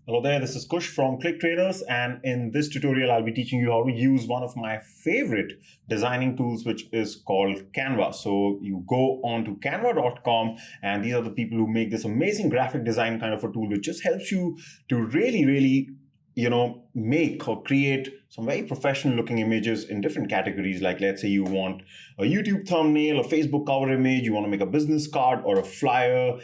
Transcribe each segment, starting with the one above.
Hello there, this is Kush from Click Trainers, and in this tutorial I'll be teaching you how to use one of my favorite designing tools, which is called Canva. So you go on to canva.com, and these are the people who make this amazing graphic design kind of a tool, which just helps you to really make or create some very professional looking images in different categories. Like, let's say you want a YouTube thumbnail, a Facebook cover image, you want to make a business card or a flyer,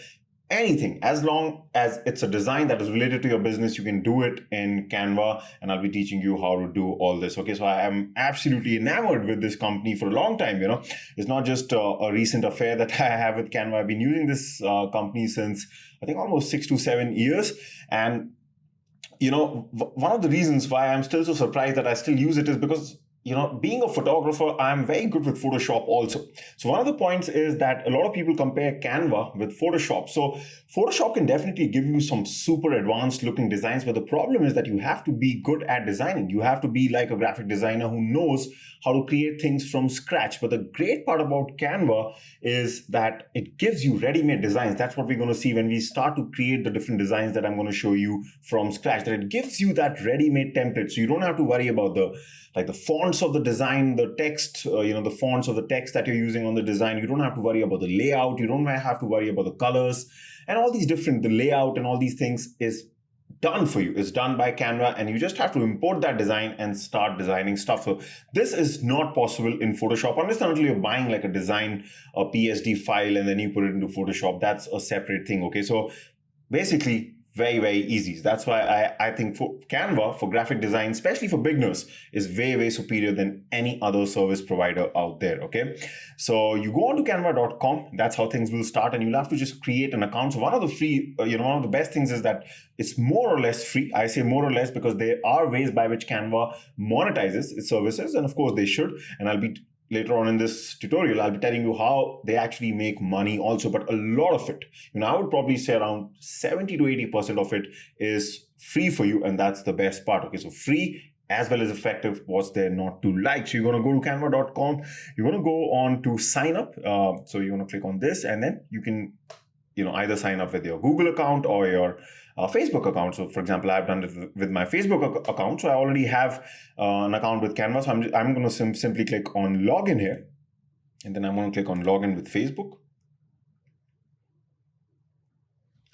anything. As long as it's a design that is related to your business, you can do it in Canva, and I'll be teaching you how to do all this. Okay, so I am absolutely enamored with this company for a long time. It's not just a recent affair that I have with Canva. I've been using this company since, I think, almost 6 to 7 years. And one of the reasons why I'm still so surprised that I still use it is because, being a photographer, I'm very good with Photoshop also. So one of the points is that a lot of people compare Canva with Photoshop. So Photoshop can definitely give you some super advanced looking designs, but the problem is that you have to be good at designing. You have to be like a graphic designer who knows how to create things from scratch. But the great part about Canva is that it gives you ready-made designs. That's what we're going to see when we start to create the different designs that I'm going to show you from scratch. That it gives you that ready-made template, so you don't have to worry about the fonts of the design, the text, the fonts of the text that you're using on the design. You don't have to worry about the layout. You don't have to worry about the colors and all these the layout and all these things is done for you. It's done by Canva, and you just have to import that design and start designing stuff. So this is not possible in Photoshop unless and until you're buying like a design, a PSD file, and then you put it into Photoshop. That's a separate thing. Okay, so basically, very, very easy. That's why I think for Canva, for graphic design, especially for beginners, is way, way superior than any other service provider out there, okay? So you go on to canva.com, that's how things will start, and you'll have to just create an account. So one of the best things is that it's more or less free. I say more or less because there are ways by which Canva monetizes its services, and of course they should, and later on in this tutorial, I'll be telling you how they actually make money also, but a lot of it, I would probably say around 70 to 80% of it is free for you, and that's the best part. Okay, so free as well as effective. What's there not to like? So you're going to go to canva.com, you're going to go on to sign up. So you're going to click on this, and then you can either sign up with your Google account or your Facebook account. So for example, I've done it with my Facebook account. So I already have an account with Canva. So I'm going to simply click on login here. And then I'm going to click on login with Facebook.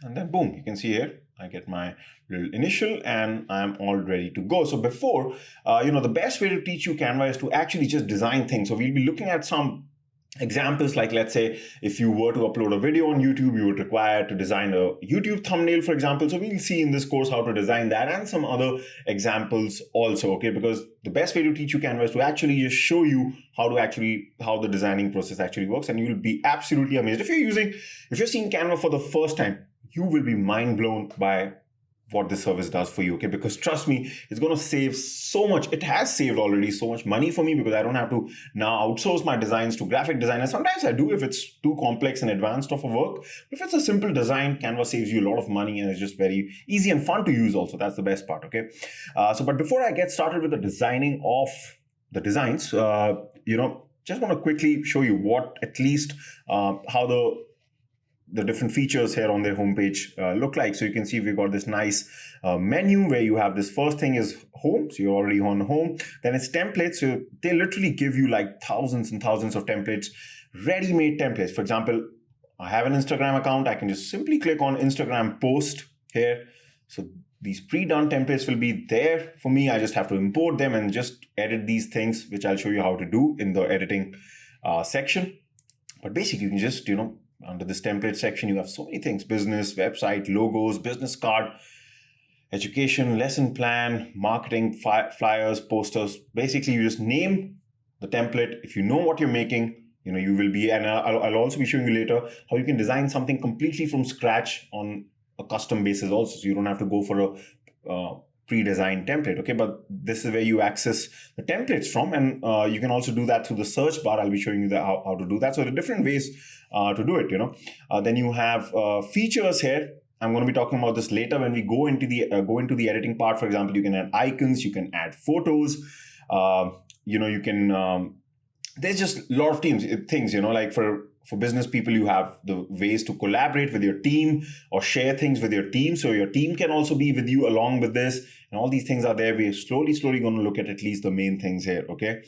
And then boom, you can see here, I get my little initial and I'm all ready to go. So before, the best way to teach you Canva is to actually just design things. So we'll be looking at some examples, like let's say if you were to upload a video on YouTube, you would require to design a YouTube thumbnail, for example. So we'll see in this course how to design that and some other examples also, okay? Because the best way to teach you Canva is to actually just show you how the designing process actually works, and you'll be absolutely amazed. If you're seeing Canva for the first time, you will be mind blown by what this service does for you, okay? Because trust me, it's going to save so much. It has saved already so much money for me, because I don't have to now outsource my designs to graphic designers. Sometimes I do if it's too complex and advanced of a work. But if it's a simple design, Canva saves you a lot of money, and it's just very easy and fun to use also. That's the best part, okay? But before I get started with the designing of the designs, just want to quickly show you what at least how the different features here on their homepage look like. So you can see we've got this nice menu where you have this first thing is home. So you're already on home. Then it's templates. So they literally give you like thousands and thousands of templates, ready-made templates. For example, I have an Instagram account. I can just simply click on Instagram post here. So these pre-done templates will be there for me. I just have to import them and just edit these things, which I'll show you how to do in the editing section. But basically, you can just, under this template section, you have so many things: business, website, logos, business card, education, lesson plan, marketing, flyers, posters. Basically, you just name the template. If you know what you're making, you will be, and I'll also be showing you later how you can design something completely from scratch on a custom basis also. So you don't have to go for a pre-designed template, okay? But this is where you access the templates from, and you can also do that through the search bar. I'll be showing you how to do that. So there are different ways to do it, Then you have features here. I'm going to be talking about this later when we go into the editing part. For example, you can add icons, you can add photos, you can there's just a lot of things, like for for business people, you have the ways to collaborate with your team or share things with your team. So your team can also be with you along with this. And all these things are there. We're slowly going to look at least the main things here, okay?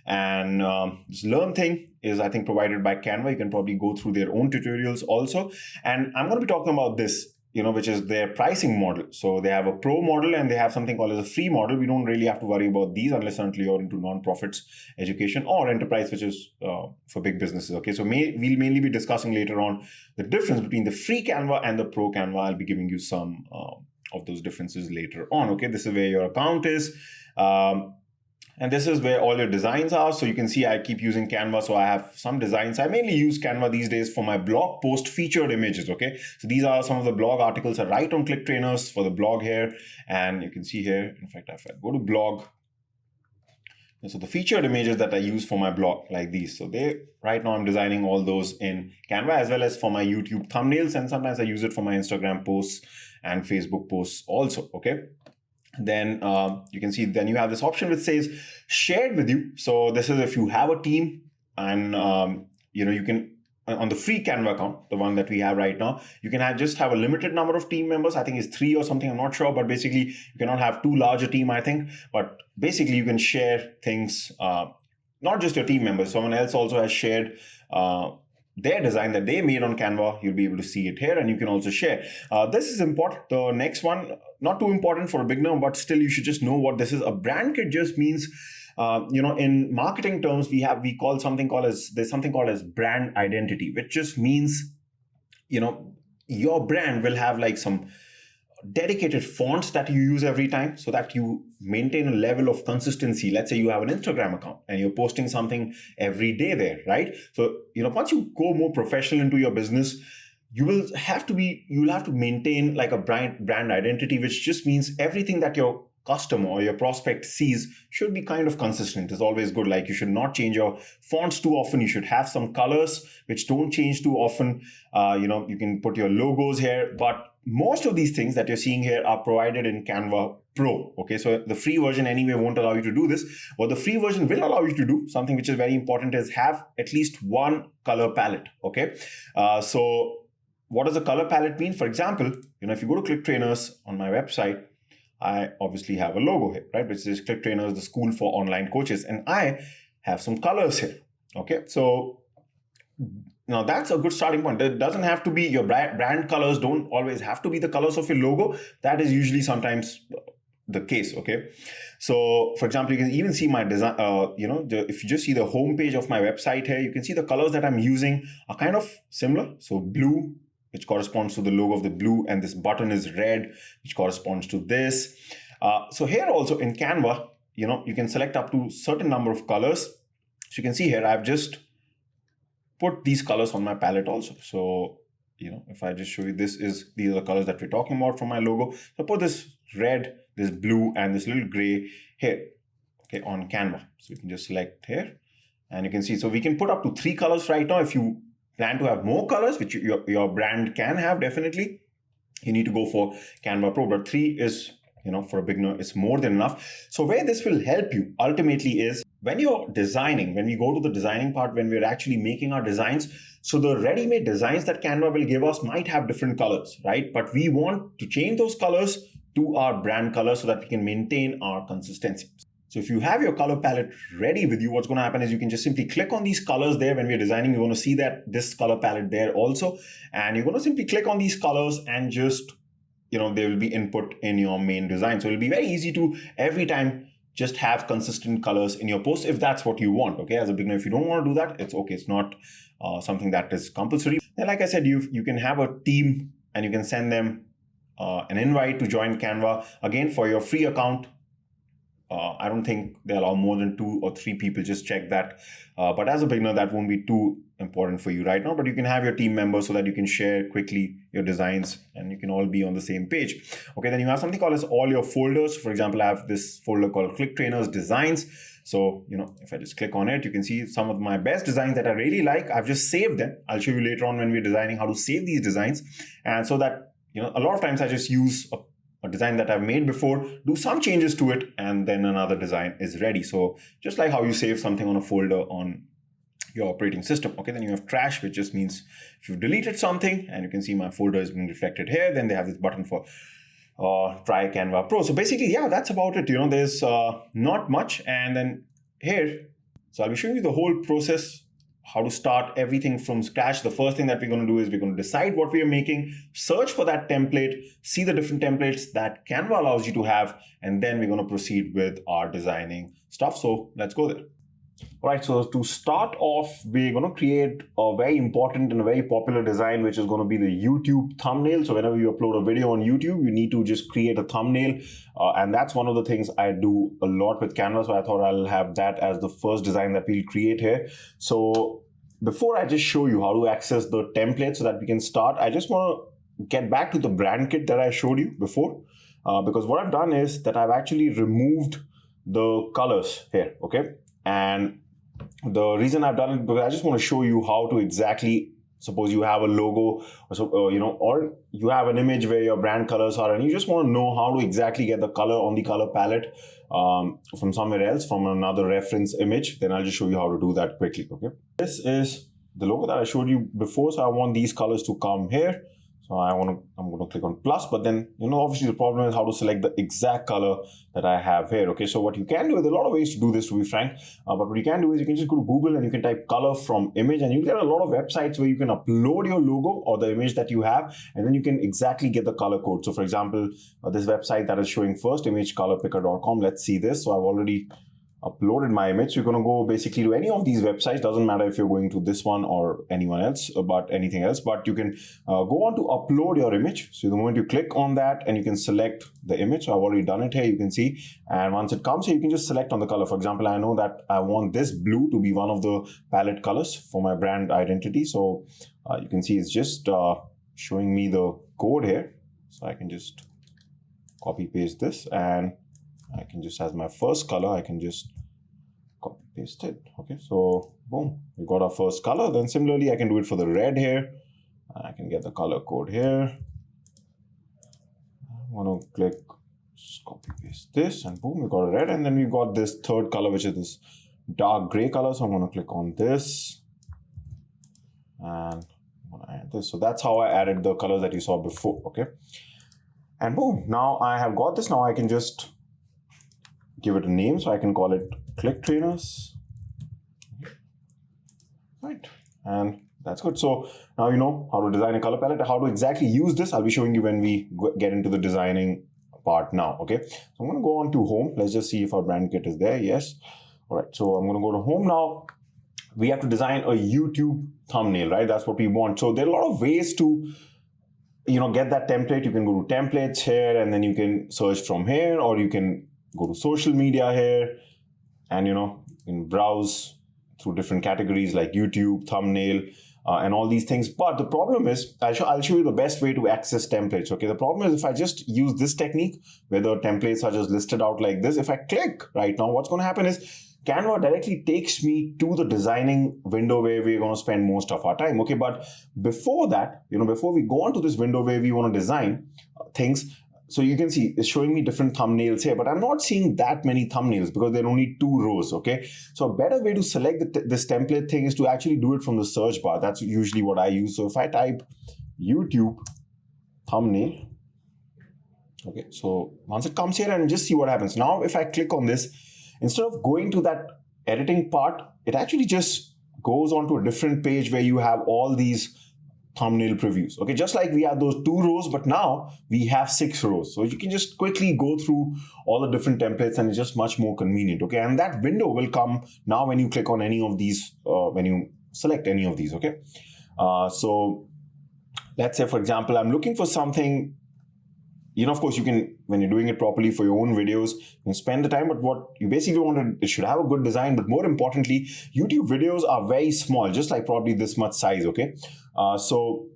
And this learn thing is, I think, provided by Canva. You can probably go through their own tutorials also. And I'm going to be talking about this, which is their pricing model. So they have a pro model and they have something called as a free model. We don't really have to worry about these unless until you're into non-profits, education, or enterprise, which is for big businesses. Okay, so we'll mainly be discussing later on the difference between the free Canva and the pro Canva. I'll be giving you some of those differences later on. Okay, this is where your account is. And this is where all your designs are. So you can see I keep using Canva. So I have some designs. I mainly use Canva these days for my blog post featured images. Okay. So these are some of the blog articles I write on Click Trainers for the blog here. And you can see here, in fact, if I go to blog, so the featured images that I use for my blog, like these. So right now I'm designing all those in Canva, as well as for my YouTube thumbnails. And sometimes I use it for my Instagram posts and Facebook posts also. Okay. Then you can see, then you have this option which says shared with you. So this is if you have a team and, you can, on the free Canva account, the one that we have right now, you can just have a limited number of team members. I think it's 3 or something. I'm not sure, but basically you cannot have too large a team, I think. But basically you can share things, not just your team members. Someone else also has shared their design that they made on Canva. You'll be able to see it here, and you can also share. This is important. The next one, not too important for a beginner, but still you should just know what this is. A brand kit just means, in marketing terms, there's something called as brand identity, which just means, your brand will have like some dedicated fonts that you use every time so that you maintain a level of consistency. Let's say you have an Instagram account and you're posting something every day there, right? So, once you go more professional into your business, you'll have to maintain like a brand identity, which just means everything that your customer or your prospect sees should be kind of consistent. It's always good. Like, you should not change your fonts too often. You should have some colors which don't change too often. You can put your logos here, but most of these things that you're seeing here are provided in Canva Pro. Okay, so the free version anyway won't allow you to do this. What the free version will allow you to do, something which is very important, is have at least one color palette. Okay, so what does a color palette mean? For example, if you go to Click Trainers on my website, I obviously have a logo here, right, which says Click Trainers, the school for online coaches, and I have some colors here. Okay, so now that's a good starting point. It doesn't have to be your brand colors, don't always have to be the colors of your logo. That is usually sometimes the case. Okay, so for example, you can even see my design. If you just see the home page of my website here, you can see the colors that I'm using are kind of similar. So blue, which corresponds to the logo of the blue, and this button is red, which corresponds to this. So here also in Canva, you can select up to a certain number of colors. So you can see here, I've just put these colors on my palette also. So, if I just show you, these are the colors that we're talking about from my logo. So I put this red, this blue, and this little gray here, okay, on Canva. So you can just select here, and you can see, so we can put up to 3 colors right now. If you plan to have more colors, which your brand can have, definitely, you need to go for Canva Pro. But 3 is, for a beginner, it's more than enough. So where this will help you ultimately is when you're designing, when we go to the designing part, when we're actually making our designs. So the ready-made designs that Canva will give us might have different colors, right? But we want to change those colors to our brand colors so that we can maintain our consistency. So if you have your color palette ready with you, what's going to happen is you can just simply click on these colors there. When we're designing, you're going to see that this color palette there also. And you're going to simply click on these colors and just, they will be input in your main design. So it'll be very easy to every time just have consistent colors in your post if that's what you want. Okay, as a beginner, if you don't want to do that, it's okay. It's not something that is compulsory. And like I said, you can have a team and you can send them an invite to join Canva. Again, for your free account, I don't think they allow more than 2 or 3 people. Just check that. But as a beginner, that won't be too important for you right now. But you can have your team members so that you can share quickly your designs and you can all be on the same page. Okay, then you have something called as all your folders. For example, I have this folder called Click Trainers Designs. So, if I just click on it, you can see some of my best designs that I really like. I've just saved them. I'll show you later on when we're designing how to save these designs. And so that, a lot of times I just use a design that I've made before, do some changes to it, and then another design is ready. So just like how you save something on a folder on your operating system. Okay, then you have trash, which just means if you've deleted something, and you can see my folder is being reflected here. Then they have this button for try Canva Pro. So basically, yeah, that's about it. There's not much. And then here, so I'll be showing you the whole process, how to start everything from scratch. The first thing that we're going to do is we're going to decide what we are making, search for that template, see the different templates that Canva allows you to have, and then we're going to proceed with our designing stuff. So let's go there. All right, so to start off, we're going to create a very important and a very popular design, which is going to be the YouTube thumbnail. So whenever you upload a video on YouTube, you need to just create a thumbnail. And that's one of the things I do a lot with Canva. So I thought I'll have that as the first design that we'll create here. So before I just show you how to access the template so that we can start, I just want to get back to the brand kit that I showed you before. Because what I've done is that I've actually removed the colors here, okay? And the reason I've done it because I just want to show you how to exactly, suppose you have a logo or you have an image where your brand colors are, and you just want to know how to exactly get the color on the color palette from somewhere else, from another reference image. Then I'll just show you how to do that quickly. Okay, this is the logo that I showed you before. So I want these colors to come here. So I'm going to click on plus, but then, obviously the problem is how to select the exact color that I have here. Okay, so what you can do, there's a lot of ways to do this, to be frank, but what you can do is you can just go to Google and you can type color from image, and you get a lot of websites where you can upload your logo or the image that you have, and then you can exactly get the color code. So for example, this website that is showing first, imagecolorpicker.com, let's see this. So I've already uploaded my image. So you're going to go basically to any of these websites. Doesn't matter if you're going to this one or anyone else, but anything else, but you can go on to upload your image. So the moment you click on that, and you can select the image. So I've already done it here, you can see. And once it comes here, you can just select on the color. For example, I know that I want this blue to be one of the palette colors for my brand identity. So you can see it's just showing me the code here. So I can just copy paste this, and I can just, as my first color, I can just copy paste it. Okay, so boom, we got our first color. Then similarly, I can do it for the red here. I can get the color code here. I want to click, just copy paste this, and boom, we got a red. And then we got this third color, which is this dark gray color. So I'm going to click on this, and I'm going to add this. So that's how I added the colors that you saw before. Okay, and boom, now I have got this. Now I can just give it a name, so I can call it Click Trainers. Right, and that's good. So now you know how to design a color palette, how to exactly use this. I'll be showing you when we get into the designing part now. Okay, so I'm going to go on to home. Let's just see if our brand kit is there. Yes. All right, so I'm going to go to home now. We have to design a YouTube thumbnail, right? That's what we want. So there are a lot of ways to get that template. You can go to templates here, and then you can search from here, or you can go to social media here, and you can browse through different categories like YouTube, thumbnail, and all these things. But the problem is, I'll show you the best way to access templates. Okay, the problem is if I just use this technique where the templates are just listed out like this, if I click right now, what's going to happen is Canva directly takes me to the designing window where we're going to spend most of our time. Okay, but before that, before we go on to this window where we want to design things, so you can see it's showing me different thumbnails here, but I'm not seeing that many thumbnails because there are only 2 rows, okay? So a better way to select this template thing is to actually do it from the search bar. That's usually what I use. So if I type YouTube thumbnail, okay, so once it comes here, and just see what happens. Now, if I click on this, instead of going to that editing part, it actually just goes on to a different page where you have all these thumbnail previews. Okay, just like we have those 2 rows, but now we have 6 rows. So you can just quickly go through all the different templates, and it's just much more convenient. Okay, and that window will come now when you click on any of these, when you select any of these. Okay, so let's say, for example, I'm looking for something. Of course, you can, when you're doing it properly for your own videos, you can spend the time, but what you basically want, it should have a good design, but more importantly, YouTube videos are very small, just like probably this much size, okay? So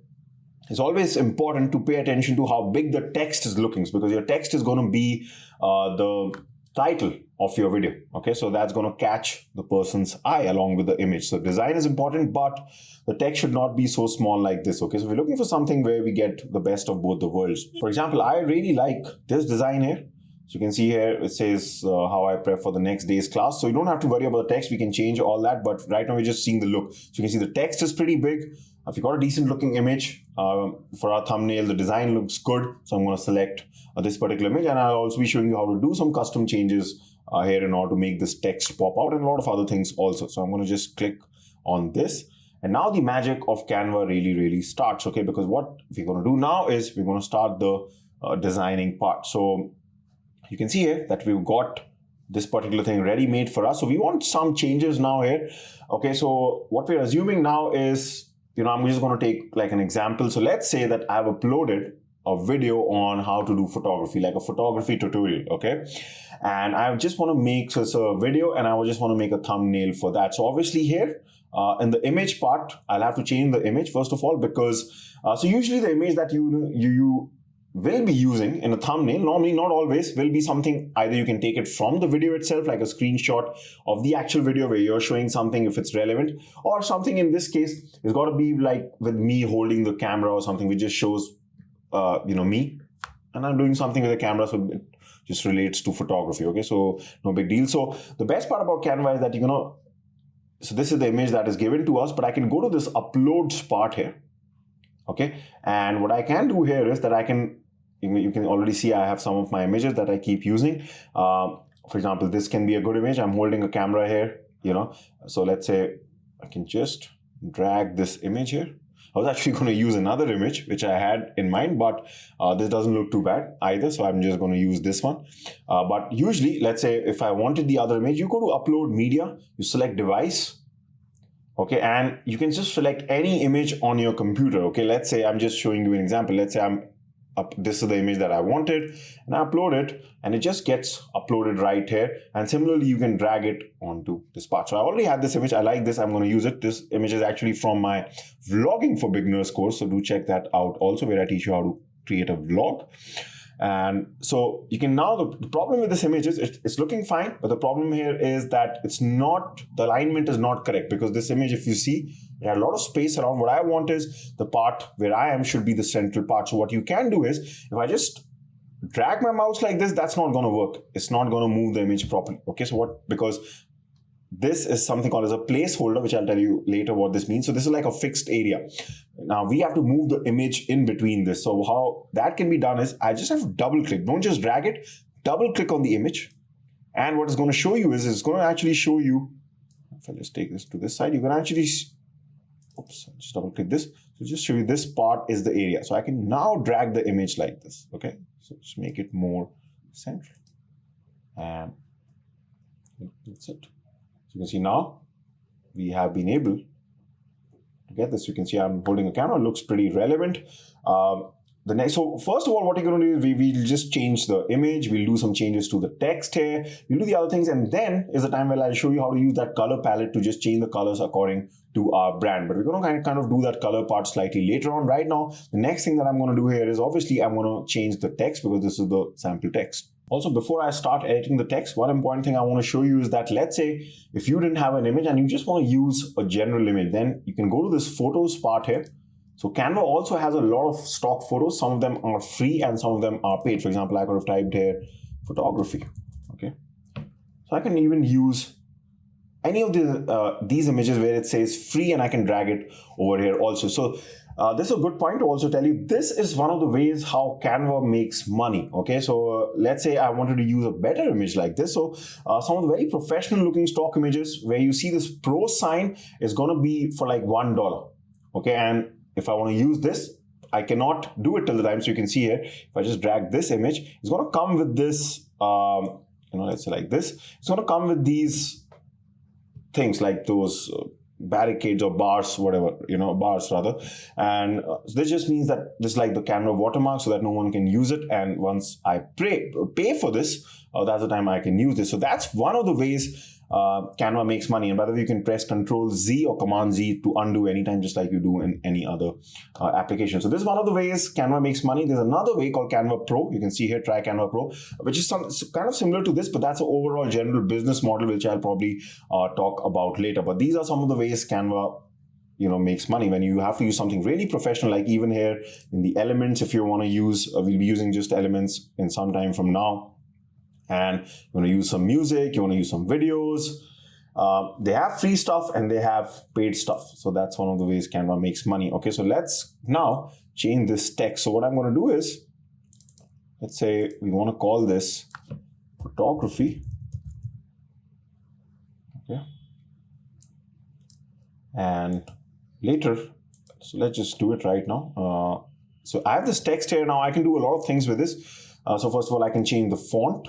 it's always important to pay attention to how big the text is looking, because your text is going to be the title of your video, okay? So that's going to catch the person's eye along with the image. So design is important, but the text should not be so small like this, okay? So we're looking for something where we get the best of both the worlds. For example, I really like this design here. So you can see here, it says how I prep for the next day's class. So you don't have to worry about the text. We can change all that. But right now we're just seeing the look. So you can see the text is pretty big. If you got a decent looking image for our thumbnail, the design looks good. So I'm going to select this particular image. And I'll also be showing you how to do some custom changes here in order to make this text pop out and a lot of other things also. So I'm going to just click on this. And now the magic of Canva really starts, okay? Because what we're going to do now is we're going to start the designing part. So you can see here that we've got this particular thing ready made for us. So we want some changes now here. Okay, so what we're assuming now is, I'm just going to take like an example. So let's say that I've uploaded a video on how to do photography, like a photography tutorial, okay? And I just want to make, so it's a video and I would just want to make a thumbnail for that. So obviously here, in the image part, I'll have to change the image first of all, because, so usually the image that you will be using in a thumbnail, normally not always, will be something either you can take it from the video itself, like a screenshot of the actual video where you're showing something if it's relevant, or something in this case, it's got to be like with me holding the camera or something which just shows, me, and I'm doing something with the camera, so it just relates to photography, okay? So no big deal. So the best part about Canva is that, so this is the image that is given to us, but I can go to this uploads part here, okay? And what I can do here is that I can, you can already see I have some of my images that I keep using. For example, this can be a good image. I'm holding a camera here, So let's say I can just drag this image here. I was actually going to use another image, which I had in mind, but this doesn't look too bad either. So I'm just going to use this one. But usually, let's say if I wanted the other image, you go to upload media, you select device. Okay, and you can just select any image on your computer. Okay, let's say I'm just showing you an example. Let's say this is the image that I wanted, and I upload it, and it just gets uploaded right here. And similarly, you can drag it onto this part. So I already had this image. I like this. I'm going to use it. This image is actually from my vlogging for beginners course. So do check that out also, where I teach you how to create a vlog. And so you can now, the problem with this image is it's looking fine, but the problem here is that the alignment is not correct, because this image, if you see, it had a lot of space around. What I want is the part where I am should be the central part. So what you can do is, if I just drag my mouse like this, that's not going to work. It's not going to move the image properly. Okay, so because this is something called as a placeholder, which I'll tell you later what this means. So this is like a fixed area. Now we have to move the image in between this. So how that can be done is I just have to double click. Don't just drag it, double click on the image. And what it's going to show you is it's going to actually show you, if I just take this to this side, you can actually, just double click this. So just show you this part is the area. So I can now drag the image like this. Okay. So just make it more central. And that's it. So you can see now we have been able to get this. You can see I'm holding a camera. It looks pretty relevant. So first of all, what you're going to do is we'll just change the image. We'll do some changes to the text here. We'll do the other things. And then is the time where I'll show you how to use that color palette to just change the colors according to our brand. But we're going to kind of do that color part slightly later on. Right now, the next thing that I'm going to do here is obviously I'm going to change the text, because this is the sample text. Also, before I start editing the text, one important thing I want to show you is that, let's say if you didn't have an image and you just want to use a general image, then you can go to this photos part here. So Canva also has a lot of stock photos. Some of them are free and some of them are paid. For example, I could have typed here photography. Okay, so I can even use any of these images where it says free, and I can drag it over here also. So this is a good point to also tell you. This is one of the ways how Canva makes money. Okay, so let's say I wanted to use a better image like this. So some of the very professional looking stock images where you see this pro sign is going to be for like $1. Okay, and if I want to use this, I cannot do it till the time. So you can see here, if I just drag this image, it's going to come with this, let's say like this. It's going to come with these things like those barricades or bars, whatever, bars rather. And this just means that this is like the Canva watermark so that no one can use it. And once I pay for this, that's the time I can use this. So that's one of the ways Canva makes money. And by the way, you can press Control Z or Command Z to undo anytime, just like you do in any other application. So this is one of the ways Canva makes money. There's another way called Canva Pro. You can see here, try Canva Pro, which is kind of similar to this, but that's an overall general business model, which I'll probably talk about later. But these are some of the ways Canva makes money when you have to use something really professional, like even here in the elements, if you want to use, we'll be using just elements in some time from now. and you want to use some music, you want to use some videos. They have free stuff and they have paid stuff. So that's one of the ways Canva makes money. Okay, so let's now change this text. So what I'm going to do is, let's say we want to call this photography. Okay. And later, so let's just do it right now. So I have this text here now. I can do a lot of things with this. So first of all, I can change the font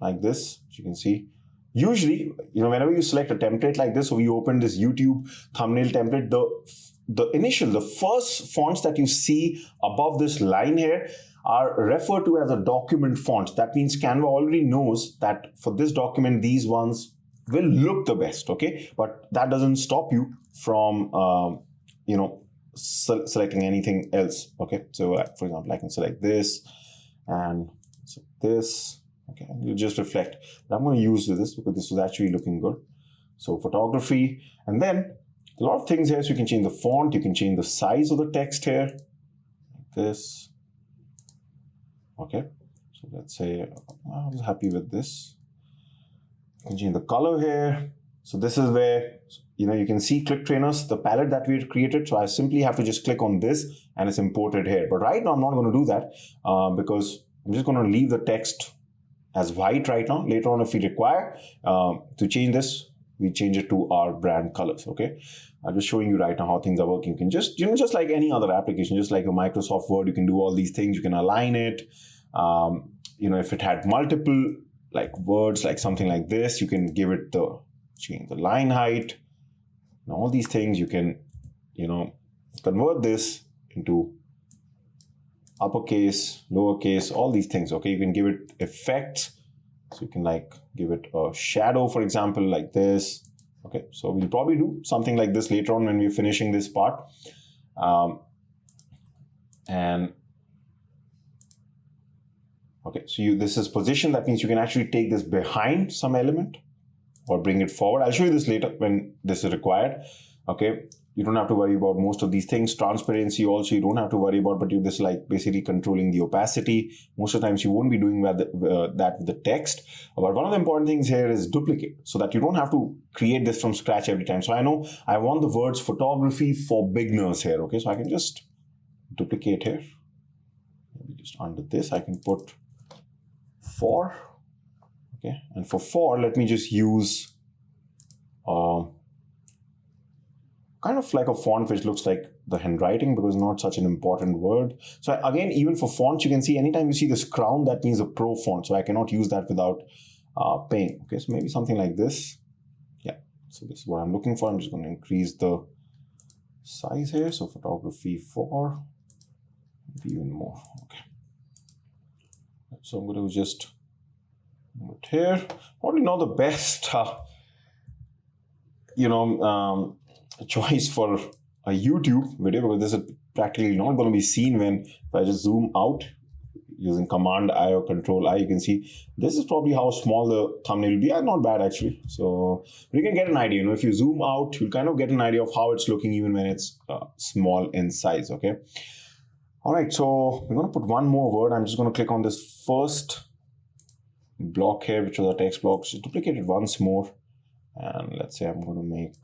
like this, as you can see. Usually, whenever you select a template like this, so we open this YouTube thumbnail template, the first fonts that you see above this line here are referred to as a document font. That means Canva already knows that for this document, these ones will look the best, okay? But that doesn't stop you from, selecting anything else, okay? So, for example, I can select this and this, okay? And it'll just reflect. But I'm going to use this because this was actually looking good. So, photography, and then a lot of things here. So, you can change the font, you can change the size of the text here, like this, okay? So, let's say I was happy with this. You can change the color here. So this is where, you can see Click Trainers, the palette that we had created. So I simply have to just click on this and it's imported here. But right now, I'm not going to do that because I'm just going to leave the text as white right now. Later on, if we require to change this, we change it to our brand colors, okay? I'm just showing you right now how things are working. You can just, just like any other application, just like a Microsoft Word, you can do all these things. You can align it. If it had multiple like words, like something like this, you can give it change the line height and all these things. You can, convert this into uppercase, lowercase, all these things, okay? You can give it effects. So you can like give it a shadow, for example, like this. Okay, so we'll probably do something like this later on when we're finishing this part. Okay, so this is position. That means you can actually take this behind some element or bring it forward. I'll show you this later when this is required. Okay, you don't have to worry about most of these things. Transparency also you don't have to worry about, but this is like basically controlling the opacity. Most of the times you won't be doing that with the text. But one of the important things here is duplicate, so that you don't have to create this from scratch every time. So I know I want the words photography for beginners here. Okay, so I can just duplicate here. Maybe just under this, I can put for. Okay, and for, let me just use kind of like a font which looks like the handwriting because not such an important word. So again, even for fonts, you can see anytime you see this crown, that means a pro font. So I cannot use that without paying. Okay, so maybe something like this. Yeah, so this is what I'm looking for. I'm just going to increase the size here. So photography 4, maybe even more. Okay. So I'm going to just move it here. Probably not the best, choice for a YouTube video because this is practically not going to be seen if I just zoom out using Command I or Control I. You can see this is probably how small the thumbnail will be. Not bad actually. So you can get an idea. If you zoom out, you'll kind of get an idea of how it's looking even when it's small in size. Okay. All right. So we're going to put one more word. I'm just going to click on this first block here, which was a text block. Just duplicate it once more, and let's say I'm going to make.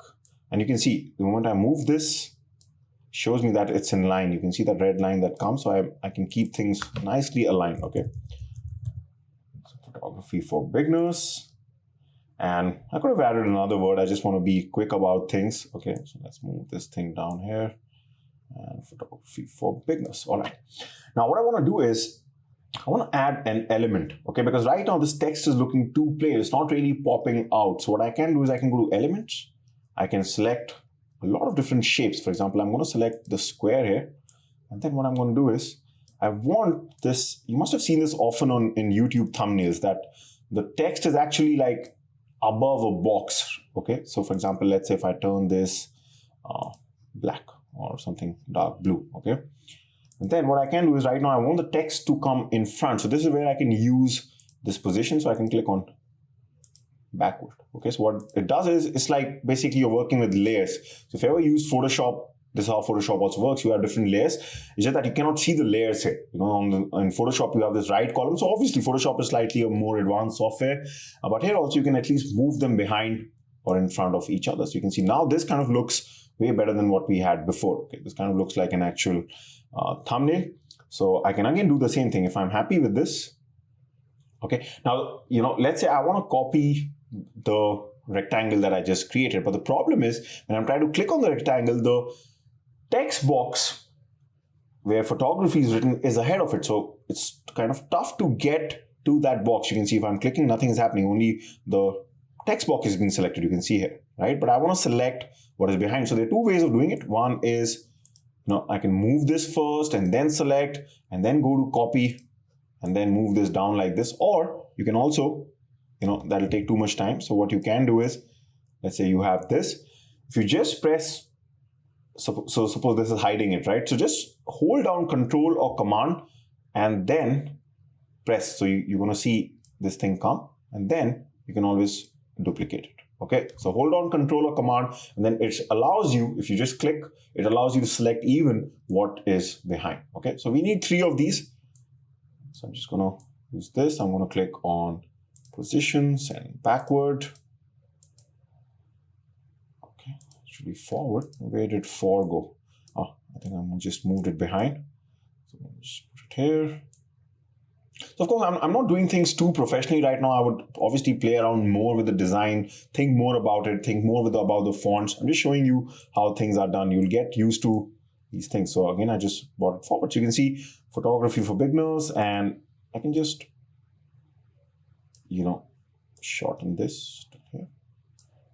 And you can see the moment I move this, shows me that it's in line. You can see that red line that comes, so I can keep things nicely aligned. Okay. So photography for beginners, and I could have added another word. I just want to be quick about things. Okay, so let's move this thing down here, and photography for beginners. All right. Now what I want to do is I want to add an element. Okay, because right now this text is looking too plain. It's not really popping out. So what I can do is I can go to elements. I can select a lot of different shapes. For example, I'm going to select the square here. And then what I'm going to do is I want this. You must have seen this often in YouTube thumbnails that the text is actually like above a box. Okay. So for example, let's say if I turn this black or something dark blue. Okay. And then what I can do is right now I want the text to come in front. So this is where I can use this position. So I can click on backward. Okay, so what it does is it's like basically you're working with layers. So if you ever use Photoshop, this is how Photoshop also works. You have different layers. It's just that you cannot see the layers here. You know, in Photoshop, you have this right column. So obviously, Photoshop is slightly a more advanced software. But here also, you can at least move them behind or in front of each other. So you can see now this kind of looks way better than what we had before. Okay, this kind of looks like an actual thumbnail. So I can again do the same thing if I'm happy with this. Okay, now, you know, let's say I want to copy the rectangle that I just created. But the problem is when I'm trying to click on the rectangle, the text box where photography is written is ahead of it. So it's kind of tough to get to that box. You can see if I'm clicking, nothing is happening. Only the text box is being selected. You can see here, right? But I want to select what is behind. So there are two ways of doing it. One is, you know, I can move this first and then select and then go to copy and then move this down like this. Or you can also, you know, that'll take too much time. So what you can do is, let's say you have this. If you just press, so suppose this is hiding it, right? So just hold down Control or Command and then press. So you're going to see this thing come and then you can always duplicate it. Okay, so hold on Control or Command and then it allows you, if you just click, it allows you to select even what is behind. Okay, so we need 3 of these. So I'm just going to use this. I'm going to click on positions and backward. Okay, should be forward. Where did 4 go? Oh, I think I just moved it behind. So I'll just put it here. So of course, I'm not doing things too professionally right now. I would obviously play around more with the design, think more about it, think more about the fonts. I'm just showing you how things are done. You'll get used to these things. So again, I just brought it forward. So you can see photography for beginners, and I can just, you know, shorten this here.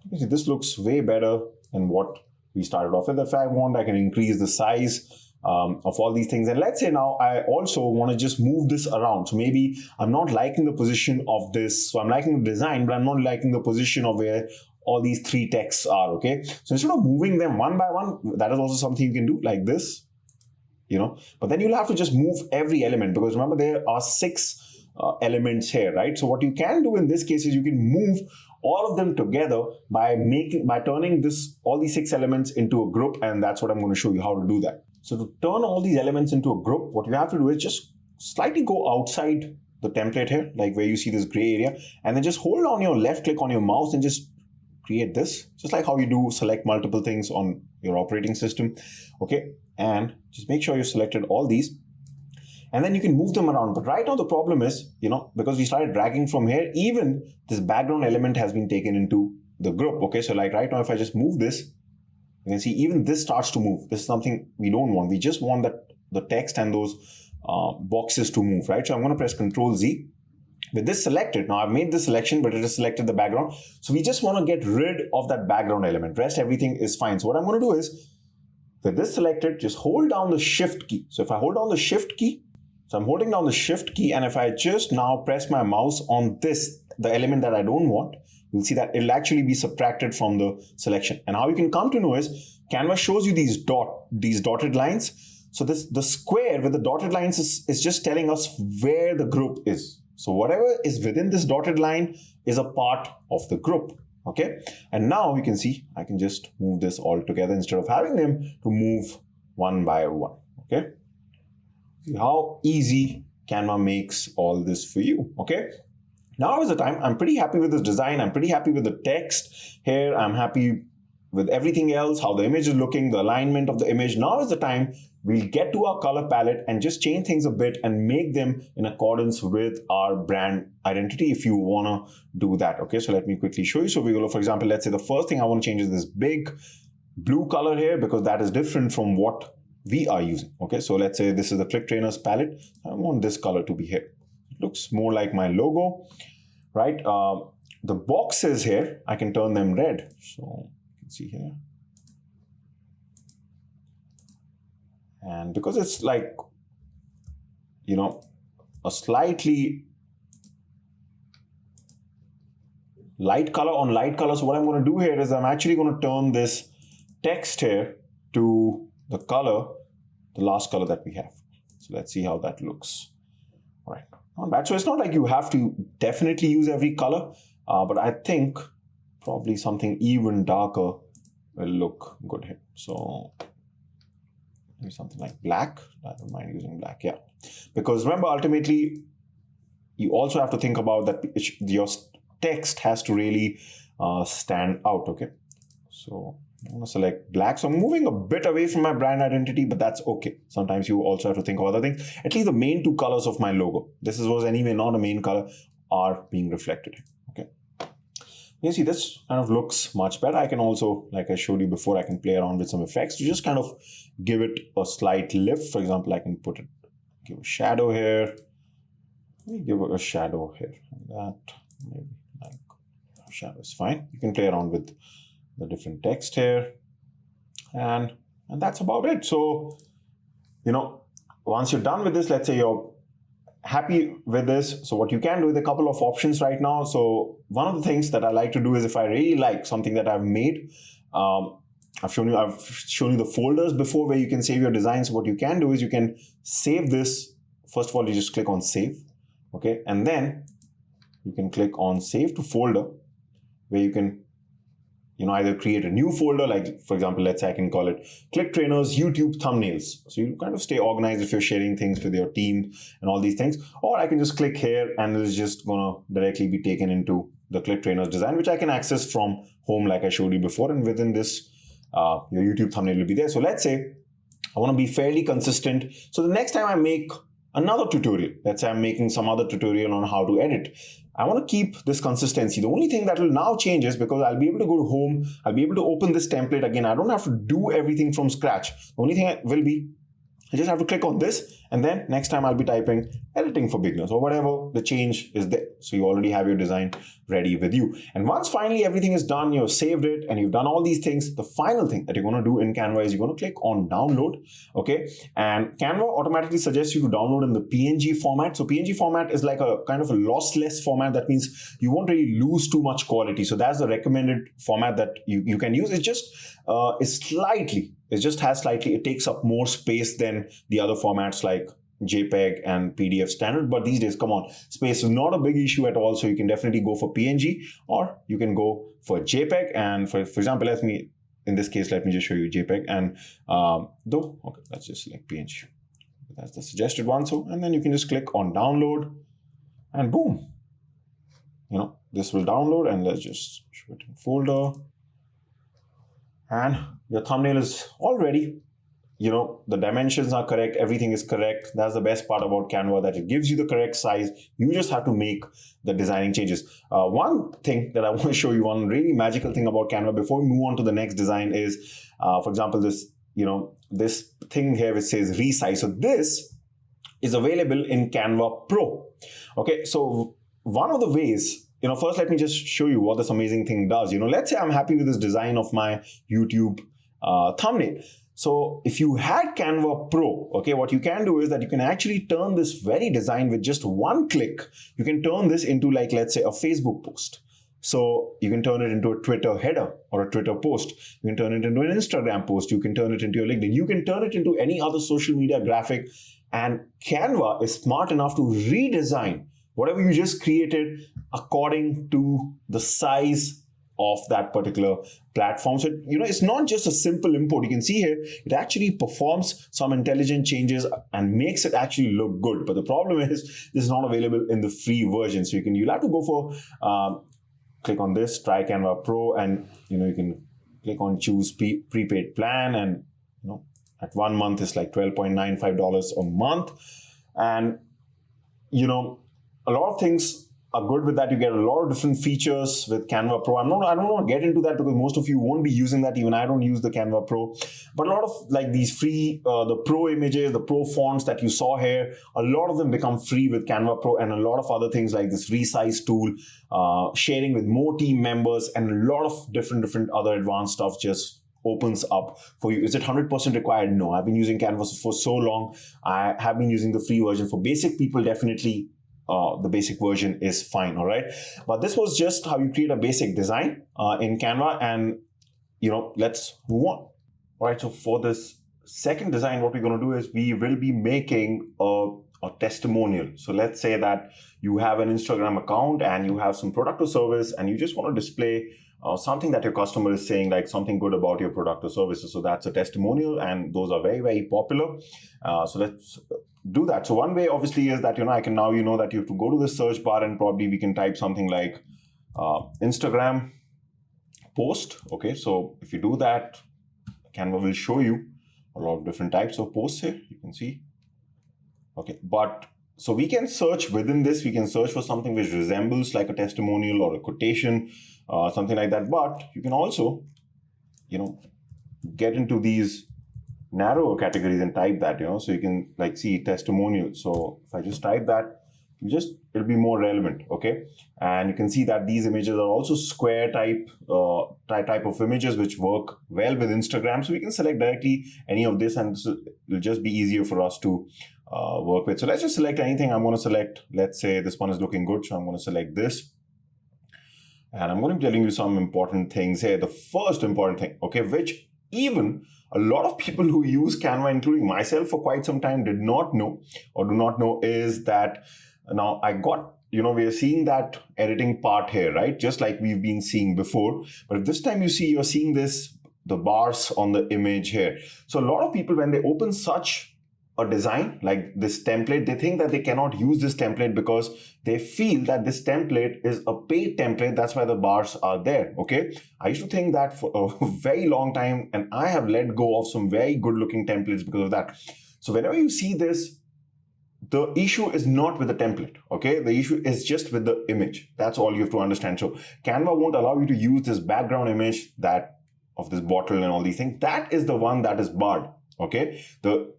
You can see this looks way better than what we started off with. If I want, I can increase the size of all these things. And let's say now I also want to just move this around. So maybe I'm not liking the position of this. So I'm liking the design, but I'm not liking the position of where all these 3 texts are. Okay. So instead of moving them one by one, that is also something you can do like this, you know, but then you'll have to just move every element because remember there are 6 elements here, right? So what you can do in this case is you can move all of them together by turning all these 6 elements into a group, and that's what I'm going to show you how to do that. So to turn all these elements into a group, what you have to do is just slightly go outside the template here, like where you see this gray area, and then just hold on your left click on your mouse and just create this, just like how you do select multiple things on your operating system. Okay, and just make sure you selected all these. And then you can move them around. But right now the problem is, you know, because we started dragging from here, even this background element has been taken into the group. Okay, so like right now, if I just move this, you can see even this starts to move. This is something we don't want. We just want that the text and those boxes to move, right? So I'm going to press Control Z. With this selected, now I've made this selection, but it has selected the background. So we just want to get rid of that background element. Rest everything is fine. So what I'm going to do is, with this selected, just hold down the Shift key. So if I hold down the Shift key, so I'm holding down the Shift key, and if I just now press my mouse on this, the element that I don't want, you'll see that it'll actually be subtracted from the selection. And how you can come to know is, Canva shows you these dotted lines. So the square with the dotted lines is just telling us where the group is. So whatever is within this dotted line is a part of the group. Okay. And now you can see, I can just move this all together instead of having them to move one by one. Okay. See how easy Canva makes all this for you. Okay. Now is the time. I'm pretty happy with this design. I'm pretty happy with the text here. I'm happy with everything else, how the image is looking, the alignment of the image. Now is the time we'll get to our color palette and just change things a bit and make them in accordance with our brand identity if you want to do that. Okay, so let me quickly show you. So we go, for example, let's say the first thing I want to change is this big blue color here because that is different from what we are using. Okay, so let's say this is the Click Trainers palette. I want this color to be here. It looks more like my logo, right? The boxes here, I can turn them red. So you can see here. And because it's like, you know, a slightly light color on light color. So what I'm going to do here is I'm actually going to turn this text here to the color, the last color that we have. So let's see how that looks. All right. Not bad. So it's not like you have to definitely use every color, but I think probably something even darker will look good here. So maybe something like black. I don't mind using black, yeah. Because remember, ultimately, you also have to think about that your text has to really stand out, okay? So I'm going to select black. So I'm moving a bit away from my brand identity, but that's okay. Sometimes you also have to think of other things. At least the main two colors of my logo, this was anyway not a main color, are being reflected, okay? You see, this kind of looks much better. I can also, like I showed you before, I can play around with some effects to just kind of give it a slight lift. For example, I can give a shadow here. Let me give it a shadow here. Like that, maybe like shadow is fine. You can play around with the different text here, and that's about it. So, once you're done with this, let's say you're happy with this. So what you can do with a couple of options right now. So one of the things that I like to do is if I really like something that I've made, I've shown you the folders before where you can save your designs. What you can do is you can save this. First of all, you just click on save, okay, and then you can click on save to folder, where you can either create a new folder, like for example, let's say I can call it Click Trainers YouTube Thumbnails. So you kind of stay organized if you're sharing things with your team and all these things. Or I can just click here and it's just gonna directly be taken into the Click Trainers design, which I can access from home like I showed you before. And within this, your YouTube thumbnail will be there. So let's say I want to be fairly consistent. So the next time I make another tutorial, let's say I'm making some other tutorial on how to edit, I want to keep this consistency. The only thing that will now change is because I'll be able to go to home, I'll be able to open this template again. I don't have to do everything from scratch. The only thing will be, I just have to click on this, and then next time I'll be typing editing for beginners or whatever the change is there. So you already have your design ready with you. And once finally everything is done, you've saved it and you've done all these things, the final thing that you're going to do in Canva is you're going to click on download, okay? And Canva automatically suggests you to download in the PNG format. So PNG format is like a kind of a lossless format. That means you won't really lose too much quality. So that's the recommended format that you can use. It takes up more space than the other formats like JPEG and PDF standard, but these days, come on, space is not a big issue at all. So you can definitely go for PNG or you can go for JPEG. And for example, in this case, let me just show you JPEG and okay, let's just select PNG. That's the suggested one. So, and then you can just click on download and boom, this will download, and let's just show it in folder. And your thumbnail is all ready. The dimensions are correct. Everything is correct. That's the best part about Canva, that it gives you the correct size. You just have to make the designing changes. One thing that I want to show you, one really magical thing about Canva before we move on to the next design is, for example, this thing here which says resize. So this is available in Canva Pro. Okay, so one of the ways, first let me just show you what this amazing thing does. Let's say I'm happy with this design of my YouTube thumbnail. So if you had Canva Pro, okay, what you can do is that you can actually turn this very design with just one click. You can turn this into, like, let's say a Facebook post. So you can turn it into a Twitter header or a Twitter post. You can turn it into an Instagram post. You can turn it into your LinkedIn. You can turn it into any other social media graphic. And Canva is smart enough to redesign whatever you just created according to the size of that particular platform. So, it's not just a simple import. You can see here, it actually performs some intelligent changes and makes it actually look good. But the problem is, this is not available in the free version. So you'll have to go for, click on this, try Canva Pro, and, you can click on choose prepaid plan. And, at 1 month, it's like $12.95 a month. And, a lot of things are good with that. You get a lot of different features with Canva Pro. I don't want to get into that because most of you won't be using that. Even I don't use the Canva Pro. But a lot of like these free, the Pro images, the Pro fonts that you saw here, a lot of them become free with Canva Pro, and a lot of other things like this resize tool, sharing with more team members, and a lot of different other advanced stuff just opens up for you. Is it 100% required? No. I've been using Canva for so long. I have been using the free version. For basic people, definitely the basic version is fine, all right? But this was just how you create a basic design in Canva, and let's move on. All right, so for this second design, what we're going to do is we will be making a a testimonial. So let's say that you have an Instagram account and you have some product or service and you just want to display something that your customer is saying, like something good about your product or services. So that's a testimonial, and those are very, very popular. So let's do that. So one way obviously is that, I can now, that you have to go to the search bar and probably we can type something like Instagram post. Okay, so if you do that, Canva will show you a lot of different types of posts here. You can see. Okay, but so we can search within this. We can search for something which resembles like a testimonial or a quotation, something like that. But you can also, get into these narrower categories and type that, so you can like see testimonial. So if I just type that, it'll be more relevant. Okay, and you can see that these images are also square type of images which work well with Instagram. So we can select directly any of this, and it'll just be easier for us to work with. So let's just select anything. I'm going to select, let's say this one is looking good, so I'm going to select this, and I'm going to be telling you some important things here. The first important thing, okay, which even a lot of people who use Canva, including myself for quite some time, did not know or do not know, is that now I got, we are seeing that editing part here, right? Just like we've been seeing before. But this time you're seeing the bars on the image here. So a lot of people, when they open such a design like this template, they think that they cannot use this template because they feel that this template is a paid template. That's why the bars are there. Okay, I used to think that for a very long time, and I have let go of some very good looking templates because of that. So whenever you see this, the issue is not with the template. Okay, the issue is just with the image. That's all you have to understand. So Canva won't allow you to use this background image of this bottle and all these things. That is the one that is barred. Okay, the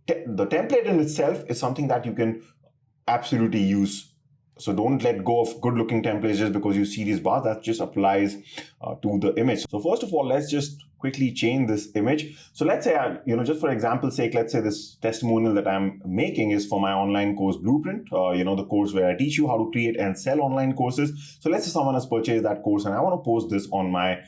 template in itself is something that you can absolutely use. So don't let go of good looking templates just because you see these bars. That just applies to the image. So first of all, let's just quickly change this image. So let's say, just for example's sake, let's say this testimonial that I'm making is for my online course blueprint, the course where I teach you how to create and sell online courses. So let's say someone has purchased that course and I want to post this on my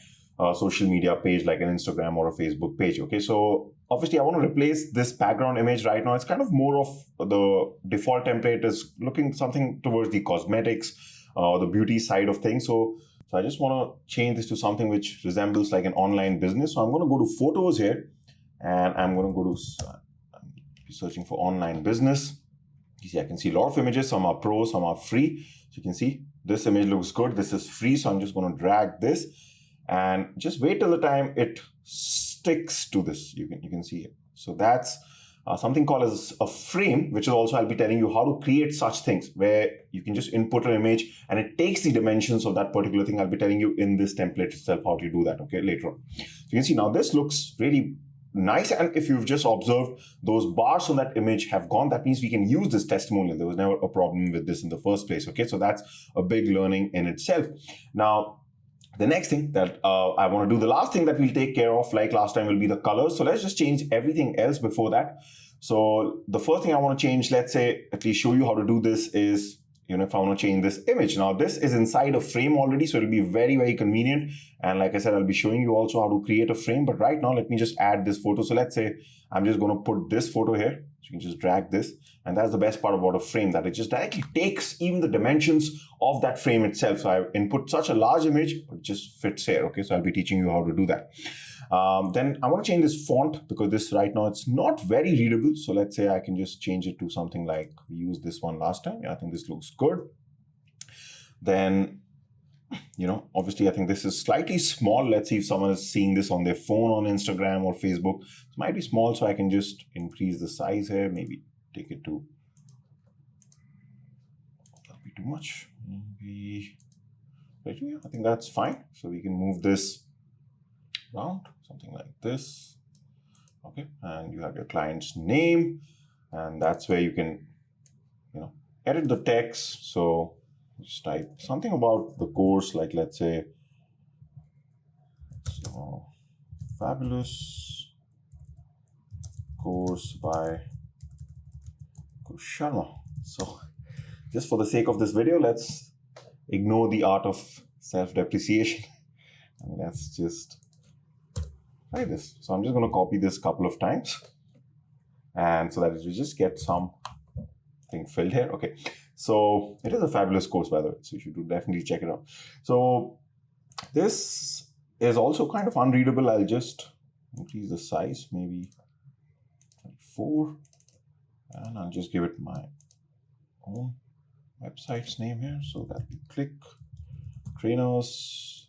social media page, like an Instagram or a Facebook page. Okay, so obviously I want to replace this background image right now. It's kind of more of the default template is looking something towards the cosmetics, the beauty side of things. So I just want to change this to something which resembles like an online business. So I'm going to go to photos here, and I'm going to go to searching for online business. You see, I can see a lot of images. Some are pro, some are free. So you can see this image looks good. This is free. So I'm just going to drag this and just wait till the time it sticks to this. You can see it. So that's something called as a frame, which is also I'll be telling you how to create such things where you can just input an image and it takes the dimensions of that particular thing. I'll be telling you in this template itself how to do that, okay, later on. So you can see now this looks really nice, and if you've just observed, those bars on that image have gone. That means we can use this testimonial. There was never a problem with this in the first place, okay? So that's a big learning in itself. Now, the next thing that I want to do, the last thing that we'll take care of, like last time, will be the colors. So let's just change everything else before that. So the first thing I want to change, let's say, at least show you how to do this is, if I want to change this image. Now, this is inside a frame already, so it'll be very, very convenient. And like I said, I'll be showing you also how to create a frame. But right now, let me just add this photo. So let's say I'm just going to put this photo here. So you can just drag this. And that's the best part about a frame, that it just directly takes even the dimensions of that frame itself. So I input such a large image, but it just fits here. Okay, so I'll be teaching you how to do that. Then I want to change this font because this right now, it's not very readable. So let's say I can just change it to something like we used this one last time. Yeah, I think this looks good. Then, obviously I think this is slightly small. Let's see if someone is seeing this on their phone on Instagram or Facebook. It might be small, so I can just increase the size here. Maybe take it to, that'll be too much. Maybe right here. I think that's fine. So we can move this around, something like this. Okay, and you have your client's name, and that's where you can, edit the text. So just type something about the course, like let's say, so fabulous course by Sharma. So just for the sake of this video, let's ignore the art of self-depreciation and let's just try this. So I'm just going to copy this a couple of times, and so that we just get some thing filled here. Okay, so it is a fabulous course, by the way, so you should definitely check it out. So this is also kind of unreadable. I'll just increase the size, maybe 24, and I'll just give it my own website's name here, so that we click trainers.net.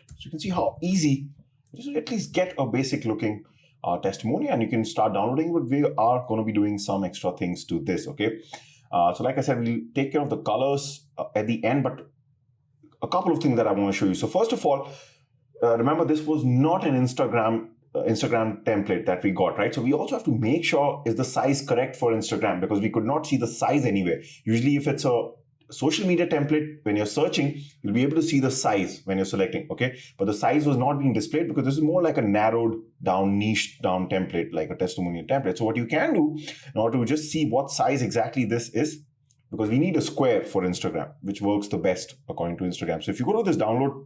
So you can see how easy it is to at least get a basic looking testimonial, and you can start downloading, but we are going to be doing some extra things to this. Okay, so like I said, we'll take care of the colors at the end, but a couple of things that I want to show you. So first of all, remember, this was not an Instagram template that we got, right? So we also have to make sure is the size correct for Instagram, because we could not see the size anywhere. Usually if it's a social media template, when you're searching, you'll be able to see the size when you're selecting, okay? But the size was not being displayed because this is more like a narrowed down, niched down template, like a testimonial template. So what you can do in order to just see what size exactly this is, because we need a square for Instagram, which works the best according to Instagram. So if you go to this download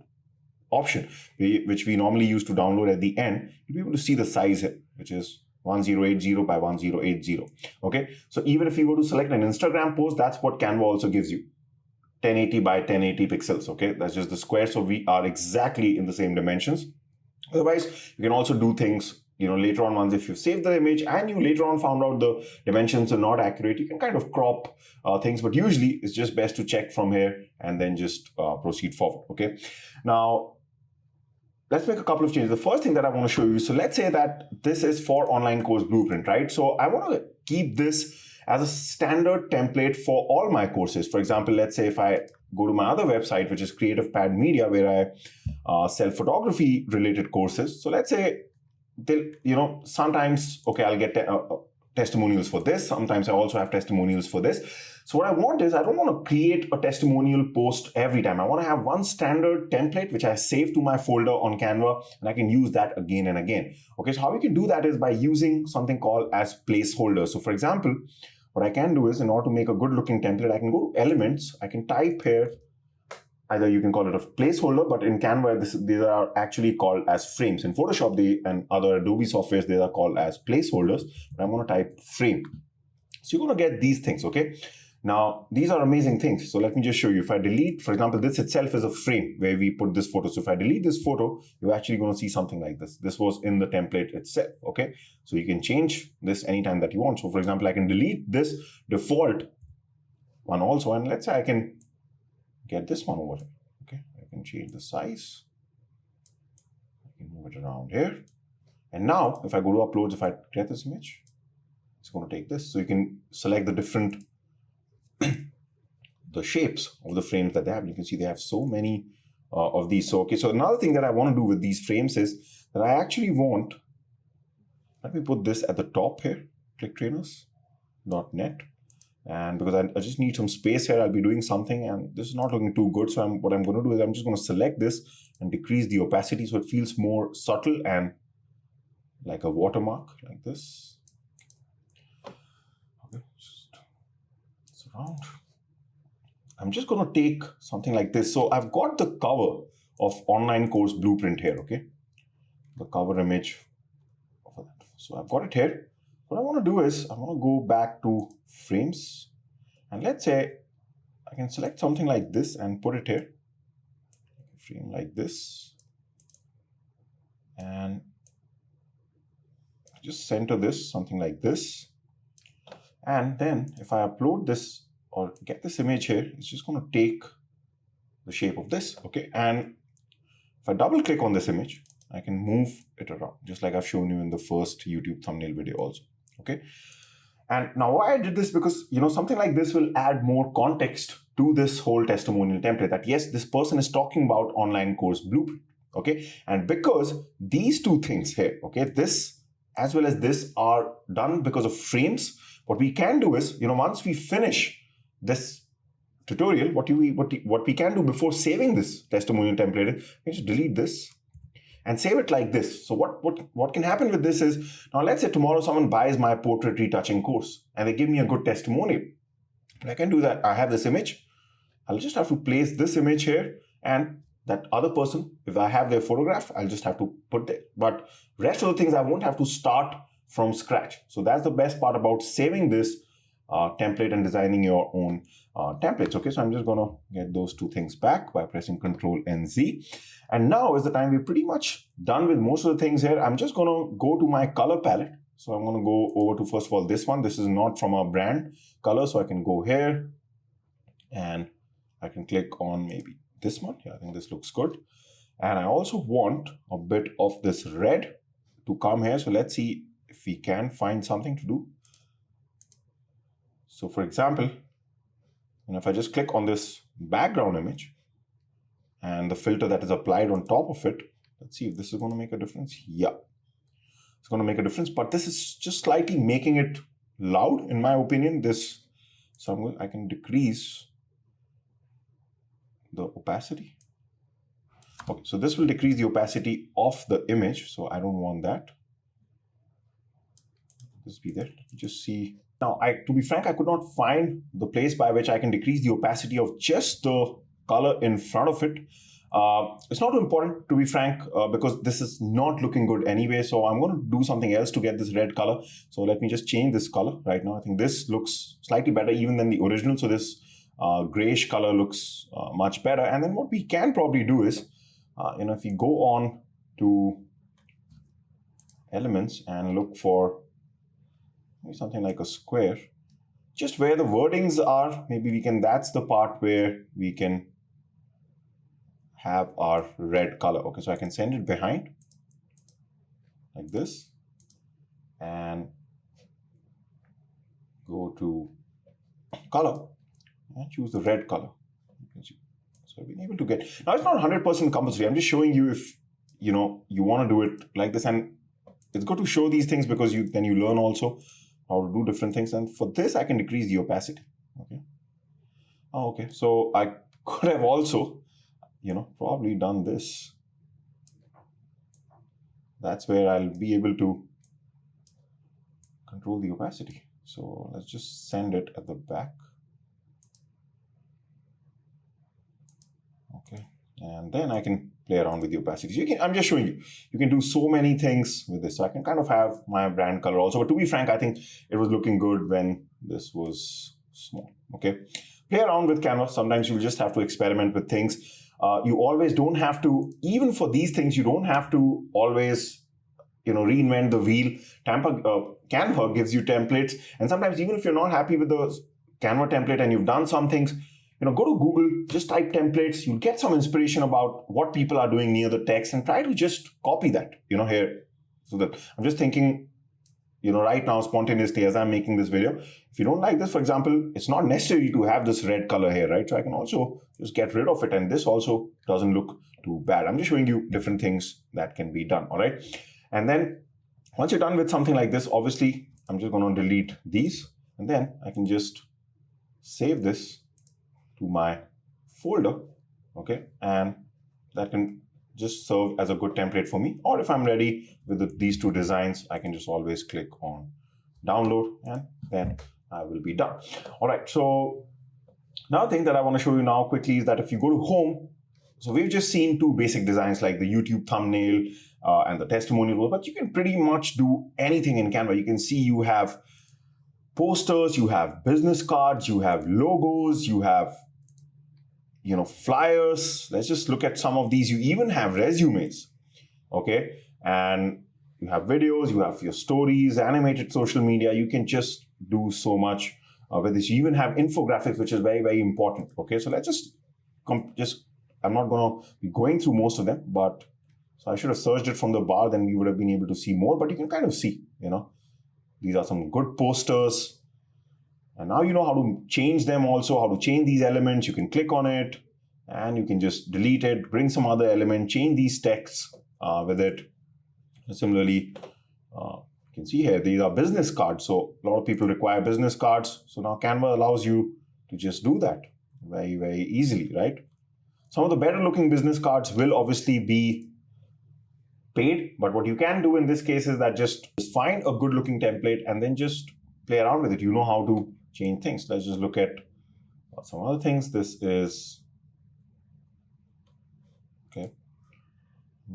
option, which we normally use to download at the end, you'll be able to see the size here, which is 1080 by 1080. Okay, so even if you go to select an Instagram post, that's what Canva also gives you, 1080 by 1080 pixels. Okay, that's just the square, so we are exactly in the same dimensions. Otherwise, you can also do things, later on, once if you save the image and you later on found out the dimensions are not accurate, you can kind of crop things, but usually it's just best to check from here and then just proceed forward. Okay, now let's make a couple of changes. The first thing that I want to show you, so let's say that this is for online course blueprint, right? So I want to keep this as a standard template for all my courses. For example, let's say if I go to my other website, which is Creative Pad Media, where I sell photography related courses. So let's say sometimes, okay, I'll get testimonials for this. Sometimes I also have testimonials for this. So what I want is, I don't want to create a testimonial post every time. I want to have one standard template, which I save to my folder on Canva, and I can use that again and again. Okay, so how we can do that is by using something called as placeholders. So for example, what I can do is, in order to make a good looking template, I can go to elements, I can type here, either you can call it a placeholder, but in Canva, these are actually called as frames. In Photoshop and other Adobe softwares, they are called as placeholders, but I'm going to type frame. So you're going to get these things, okay? Now, these are amazing things. So let me just show you. If I delete, for example, this itself is a frame where we put this photo. So if I delete this photo, you're actually going to see something like this. This was in the template itself, okay? So you can change this anytime that you want. So for example, I can delete this default one also, and let's say I can get this one over here, okay? I can change the size. I can move it around here. And now, if I go to uploads, if I get this image, it's going to take this. So you can select the different the shapes of the frames that they have. You can see they have so many of these. So, okay, so another thing that I want to do with these frames is that I actually want, let me put this at the top here, clicktrainers.net. And because I just need some space here, I'll be doing something and this is not looking too good. So what I'm going to do is I'm just going to select this and decrease the opacity so it feels more subtle and like a watermark like this. Okay, just around. I'm just going to take something like this. So I've got the cover of online course blueprint here, okay? The cover image of that. So I've got it here. What I want to do is I want to go back to frames, and let's say I can select something like this and put it here. Frame like this. And just center this, something like this. And then if I upload this or get this image here, it's just going to take the shape of this, okay? And if I double click on this image, I can move it around, just like I've shown you in the first YouTube thumbnail video also, okay? And now why I did this, because, something like this will add more context to this whole testimonial template, that yes, this person is talking about online course blueprint, okay? And because these two things here, okay, this as well as this are done because of frames, what we can do is, once we finish this tutorial, what we can do before saving this testimonial template is we just delete this and save it like this. So what can happen with this is, now let's say tomorrow someone buys my portrait retouching course and they give me a good testimonial. I can do that. I have this image. I'll just have to place this image here, and that other person, if I have their photograph, I'll just have to put it. But rest of the things I won't have to start from scratch. So that's the best part about saving this template and designing your own templates. Okay, so I'm just going to get those two things back by pressing Control and Z. And now is the time. We're pretty much done with most of the things here. I'm just going to go to my color palette. So I'm going to go over to, first of all, this one. This is not from our brand color. So I can go here and I can click on maybe this one. Yeah, I think this looks good. And I also want a bit of this red to come here. So let's see if we can find something to do. So for example, if I just click on this background image and the filter that is applied on top of it, let's see if this is going to make a difference. Yeah, it's going to make a difference, but this is just slightly making it loud, in my opinion. So I can decrease the opacity. Okay, so this will decrease the opacity of the image. So I don't want that. Just be there. Just see. Now, to be frank, I could not find the place by which I can decrease the opacity of just the color in front of it. It's not important, to be frank, because this is not looking good anyway. So I'm going to do something else to get this red color. So let me just change this color right now. I think this looks slightly better even than the original. So this grayish color looks much better. And then what we can probably do is, if we go on to elements and look for maybe something like a square, just where the wordings are, maybe that's the part where we can have our red color. Okay, so I can send it behind like this and go to color and choose the red color. You can see. So I've been able to get, now it's not 100% compulsory. I'm just showing you if, you want to do it like this, and it's good to show these things because then you learn also how to do different things. And for this, I can decrease the opacity. Okay. Oh, okay. So I could have also, probably done this. That's where I'll be able to control the opacity. So let's just send it at the back. Okay. And then I can play around with the opacity. I'm just showing you. You can do so many things with this. So I can kind of have my brand color also. But to be frank, I think it was looking good when this was small. Okay. Play around with Canva. Sometimes you just have to experiment with things. You always don't have to, even for these things, you don't have to always, reinvent the wheel. Canva gives you templates. And sometimes even if you're not happy with the Canva template and you've done some things, go to Google, just type templates. You'll get some inspiration about what people are doing near the text and try to just copy that, here. So that I'm just thinking, right now, spontaneously as I'm making this video. If you don't like this, for example, it's not necessary to have this red color here, right? So I can also just get rid of it. And this also doesn't look too bad. I'm just showing you different things that can be done, all right? And then once you're done with something like this, obviously, I'm just going to delete these. And then I can just save this to my folder, okay? And that can just serve as a good template for me. Or if I'm ready with these two designs, I can just always click on download and then I will be done. All right, so another thing that I want to show you now quickly is that if you go to home, so we've just seen two basic designs like the YouTube thumbnail and the testimonial, but you can pretty much do anything in Canva. You can see you have posters, you have business cards, you have logos, you have flyers. Let's just look at some of these. You even have resumes, okay? And you have videos, you have your stories, animated social media. You can just do so much with this. You even have infographics, which is very, very important, okay? So let's I'm not going to be going through most of them, but so I should have searched it from the bar, then we would have been able to see more, but you can kind of see, these are some good posters. And now you know how to change them also, how to change these elements. You can click on it and you can just delete it, bring some other element, change these texts with it. Similarly, you can see here, these are business cards. So a lot of people require business cards. So now Canva allows you to just do that very, very easily, right? Some of the better looking business cards will obviously be paid. But what you can do in this case is that just find a good looking template and then just play around with it. You know how to change things. Let's just look at some other things. This is, okay.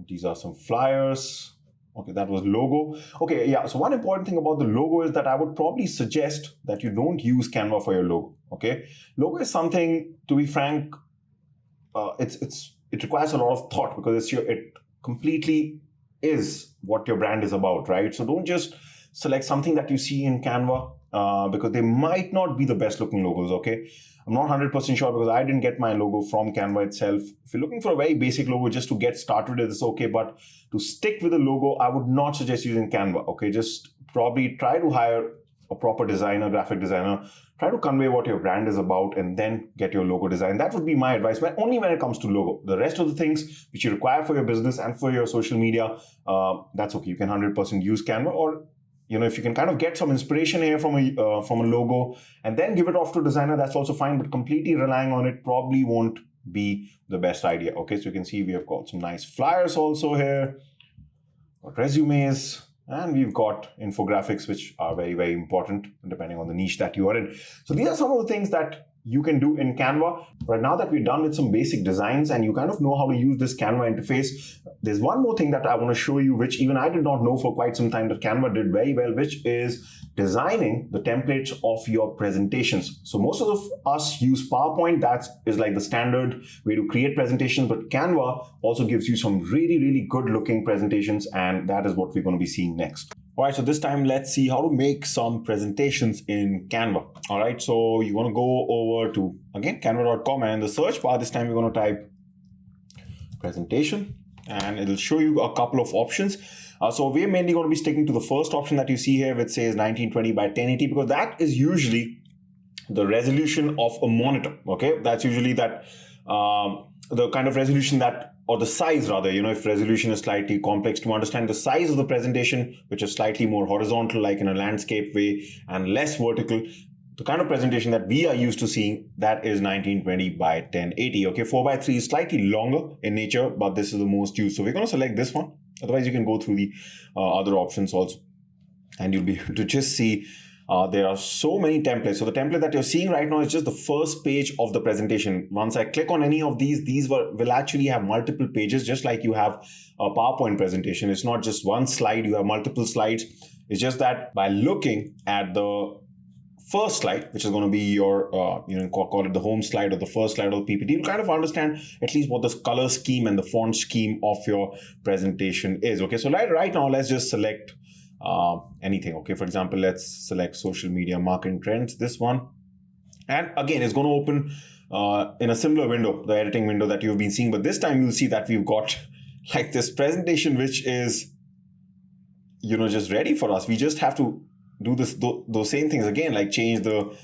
These are some flyers. Okay, that was logo. Okay, yeah. So one important thing about the logo is that I would probably suggest that you don't use Canva for your logo. Okay, logo is something, to be frank, it requires a lot of thought because it completely is what your brand is about, right? So don't just select something that you see in Canva because they might not be the best looking logos. Okay, I'm not 100% sure because I didn't get my logo from Canva itself. If you're looking for a very basic logo just to get started, it's okay. But to stick with a logo, I would not suggest using Canva. Okay, just probably try to hire a proper designer, graphic designer. Try to convey what your brand is about and then get your logo design. That would be my advice, but only when it comes to logo. The rest of the things which you require for your business and for your social media, that's okay. You can 100% use Canva, or if you can kind of get some inspiration here from a logo and then give it off to a designer, that's also fine. But completely relying on it probably won't be the best idea. Okay, so you can see we have got some nice flyers also here, got resumes. And we've got infographics, which are very, very important depending on the niche that you are in. So these are some of the things that you can do in Canva. But now that we're done with some basic designs and you kind of know how to use this Canva interface, there's one more thing that I want to show you, which even I did not know for quite some time that Canva did very well, which is designing the templates of your presentations. So most of us use PowerPoint. That is like the standard way to create presentations, but Canva also gives you some really, really good looking presentations, and that is what we're going to be seeing next. All right, so this time let's see how to make some presentations in Canva. All right, so you want to go over to, again, canva.com, and in the search bar this time we're going to type presentation, and it'll show you a couple of options. So we're mainly going to be sticking to the first option that you see here, which says 1920 by 1080, because that is usually the resolution of a monitor. Okay, that's usually that the kind of resolution that, or the size rather, if resolution is slightly complex, to understand the size of the presentation, which is slightly more horizontal, like in a landscape way, and less vertical, the kind of presentation that we are used to seeing, that is 1920 by 1080. Okay, 4:3 is slightly longer in nature, but this is the most used. So we're going to select this one. Otherwise, you can go through the other options also, and you'll be able to just see there are so many templates. So the template that you're seeing right now is just the first page of the presentation. Once I click on any of these will actually have multiple pages, just like you have a PowerPoint presentation. It's not just one slide, you have multiple slides. It's just that by looking at the first slide, which is going to be your, call it the home slide or the first slide of the PPT, you'll kind of understand at least what the color scheme and the font scheme of your presentation is. Okay, so right now, let's just select anything. Okay, for example, let's select social media marketing trends, this one. And again, it's going to open in a similar window, the editing window that you've been seeing. But this time you'll see that we've got like this presentation, which is, just ready for us. We just have to do those same things again, like change the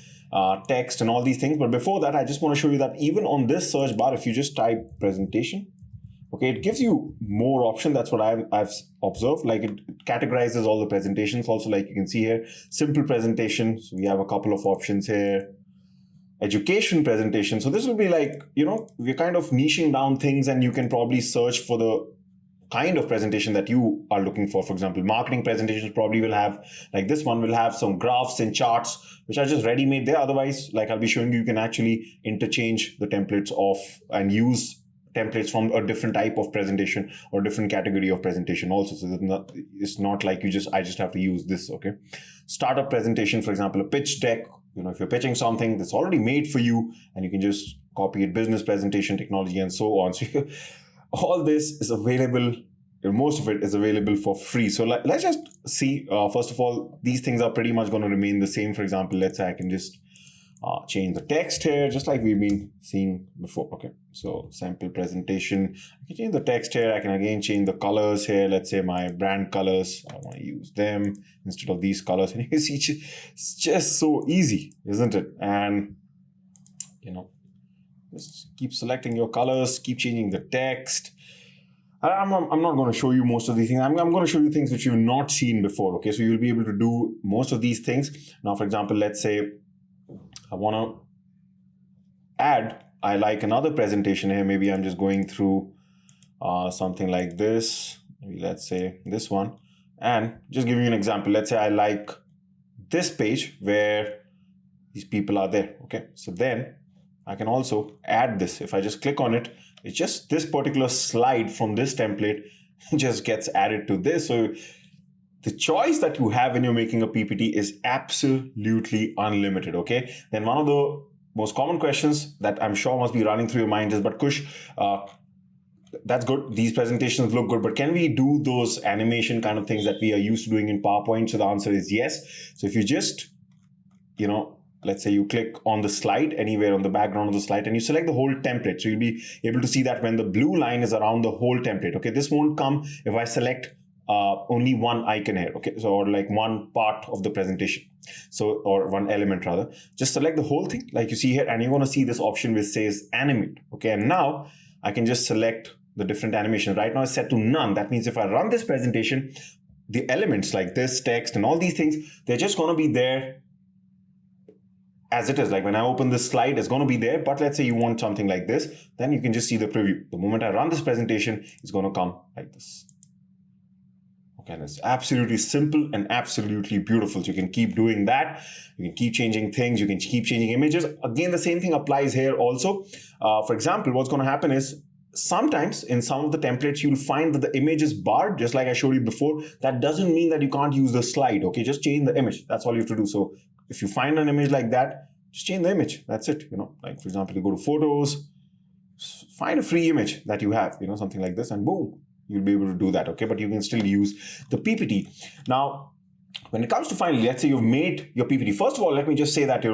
text and all these things. But before that, I just want to show you that even on this search bar, if you just type presentation, okay, it gives you more options. That's what I've observed. Like it categorizes all the presentations. Also, like you can see here, simple presentation. So we have a couple of options here. Education presentation. So this will be like, we're kind of niching down things, and you can probably search for the kind of presentation that you are looking for. For example, marketing presentations probably will have, like this one will have some graphs and charts, which are just ready-made there. Otherwise, like I'll be showing you, you can actually interchange the templates and use templates from a different type of presentation or different category of presentation also. So it's not like I just have to use this. Okay. Startup presentation, for example, a pitch deck. If you're pitching something that's already made for you, and you can just copy it, business presentation, technology, and so on. So all this is available, most of it is available for free. So let's just see, first of all, these things are pretty much going to remain the same. For example, let's say I can just change the text here, just like we've been seeing before. Okay, so sample presentation, I can change the text here. I can again change the colors here. Let's say my brand colors, I want to use them instead of these colors. And you can see it's just so easy, isn't it? And just keep selecting your colors, keep changing the text. I'm not going to show you most of these things. I'm going to show you things which you've not seen before. Okay, so you'll be able to do most of these things. Now, for example, let's say I want to I like another presentation here. Maybe I'm just going through something like this. Maybe let's say this one. And just giving you an example. Let's say I like this page where these people are there. Okay, so then I can also add this. If I just click on it, it's just this particular slide from this template just gets added to this. So the choice that you have when you're making a PPT is absolutely unlimited, okay? Then one of the most common questions that I'm sure must be running through your mind is, but Kush, that's good. These presentations look good, but can we do those animation kind of things that we are used to doing in PowerPoint? So the answer is yes. So if you just, let's say you click on the slide anywhere on the background of the slide and you select the whole template. So you'll be able to see that when the blue line is around the whole template. Okay, this won't come if I select only one icon here. Okay, so or like one part of the presentation. So, or one element rather. Just select the whole thing like you see here, and you're going to see this option which says animate. Okay, and now I can just select the different animation. Right now it's set to none. That means if I run this presentation, the elements like this text and all these things, they're just going to be there as it is. Like when I open this slide, it's going to be there. But let's say you want something like this, then you can just see the preview. The moment I run this presentation, it's going to come like this. Okay, and it's absolutely simple and absolutely beautiful. So you can keep doing that. You can keep changing things. You can keep changing images. Again, the same thing applies here also. For example, what's going to happen is sometimes in some of the templates, you'll find that the image is barred, just like I showed you before. That doesn't mean that you can't use the slide. Okay, just change the image. That's all you have to do. So if you find an image like that, just change the image. That's it. Like for example, you go to photos, find a free image that you have, something like this, and boom, you'll be able to do that. Okay, but you can still use the PPT. Now, when it comes to finally, let's say you've made your PPT. First of all, let me just say that,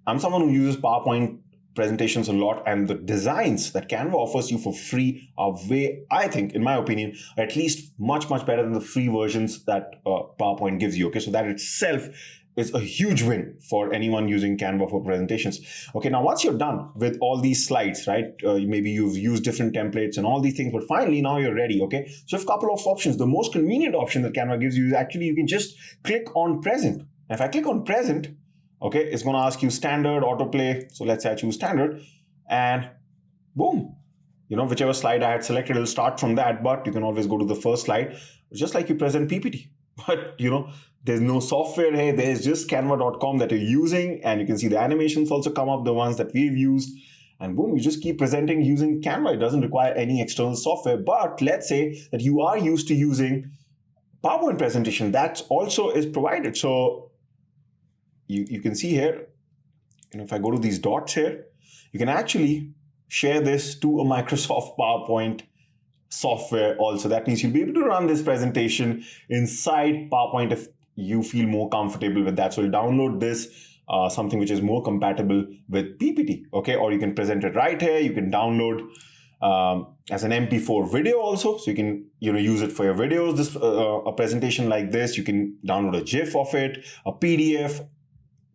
I'm someone who uses PowerPoint presentations a lot, and the designs that Canva offers you for free are way, I think, in my opinion, at least much better than the free versions that PowerPoint gives you. Okay, so that itself is a huge win for anyone using Canva for presentations. Okay, now once you're done with all these slides, right, maybe you've used different templates and all these things, but finally now you're ready. Okay, so a couple of options. The most convenient option that Canva gives you is actually you can just click on present. And if I click on present, okay, it's going to ask you standard, autoplay. So let's say I choose standard, and boom, whichever slide I had selected, it'll start from that, but you can always go to the first slide, just like you present PPT. But, there's no software here. There's just canva.com that you're using, and you can see the animations also come up, the ones that we've used, and boom, you just keep presenting using Canva. It doesn't require any external software. But let's say that you are used to using PowerPoint presentation. That also is provided. So you can see here, if I go to these dots here, you can actually share this to a Microsoft PowerPoint software also. That means you'll be able to run this presentation inside PowerPoint if you feel more comfortable with that. So you'll download this, something which is more compatible with PPT, okay? Or you can present it right here. You can download as an MP4 video also. So you can, use it for your videos. This a presentation like this, you can download a GIF of it, a PDF,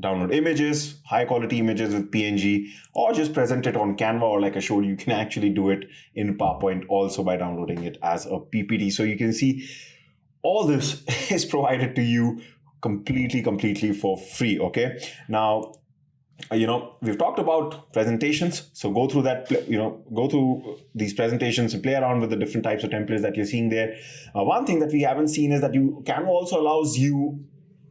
download images, high quality images with PNG, or just present it on Canva, or like I showed you can actually do it in PowerPoint also by downloading it as a PPT. So you can see all this is provided to you completely for free. Okay. Now, we've talked about presentations. So go through that, go through these presentations and play around with the different types of templates that you're seeing there. One thing that we haven't seen is that Canva also allows you,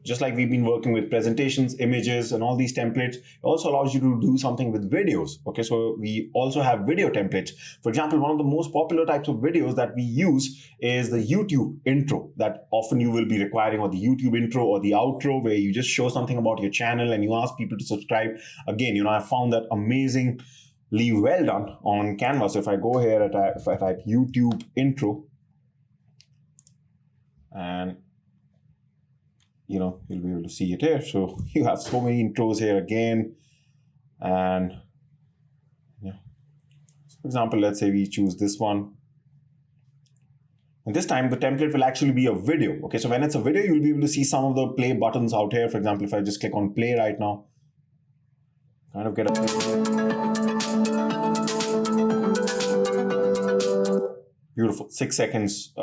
just like we've been working with presentations, images, and all these templates, it also allows you to do something with videos. Okay, so we also have video templates. For example, one of the most popular types of videos that we use is the YouTube intro that often you will be requiring, or the YouTube intro or the outro, where you just show something about your channel and you ask people to subscribe. Again, I found that amazingly well done on Canva. So if I go here, if I type YouTube intro, and you'll be able to see it here. So you have so many intros here again. And so for example, let's say we choose this one. And this time the template will actually be a video. Okay, so when it's a video, you'll be able to see some of the play buttons out here. For example, if I just click on play right now, kind of get a beautiful 6 seconds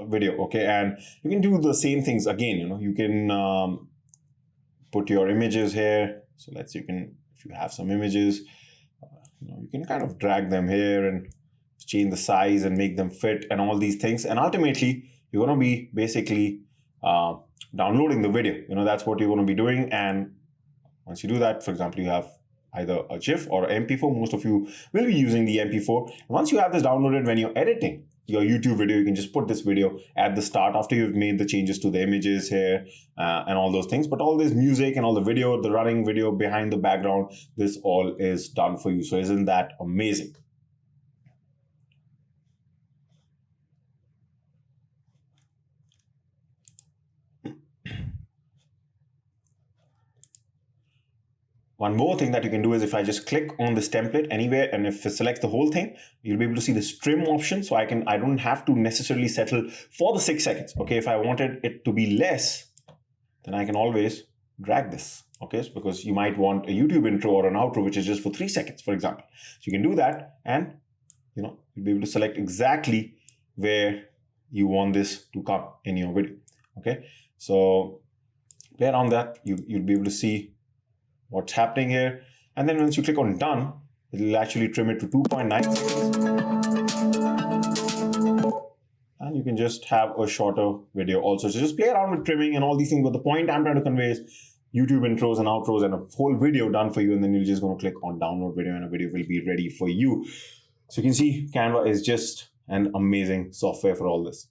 video. Okay, and you can do the same things again. You can put your images here. So let's say if you have some images, you can kind of drag them here and change the size and make them fit and all these things. And ultimately, you're going to be basically downloading the video. That's what you're going to be doing. And once you do that, for example, you have either a GIF or MP4. Most of you will be using the MP4. Once you have this downloaded, when you're editing, your YouTube video, you can just put this video at the start after you've made the changes to the images here and all those things. But all this music and all the video, the running video behind the background, this all is done for you. So isn't that amazing? One more thing that you can do is if I just click on this template anywhere, and if it selects the whole thing, you'll be able to see this trim option. So I don't have to necessarily settle for the 6 seconds. Okay, if I wanted it to be less, then I can always drag this. Okay, so because you might want a YouTube intro or an outro which is just for 3 seconds, for example. So you can do that, and you'll be able to select exactly where you want this to come in your video. Okay, so play around that. You'll be able to see what's happening here. And then once you click on done, it will actually trim it to 2.9 seconds. And you can just have a shorter video also. So just play around with trimming and all these things. But the point I'm trying to convey is YouTube intros and outros and a whole video done for you. And then you're just going to click on download video and a video will be ready for you. So you can see Canva is just an amazing software for all this.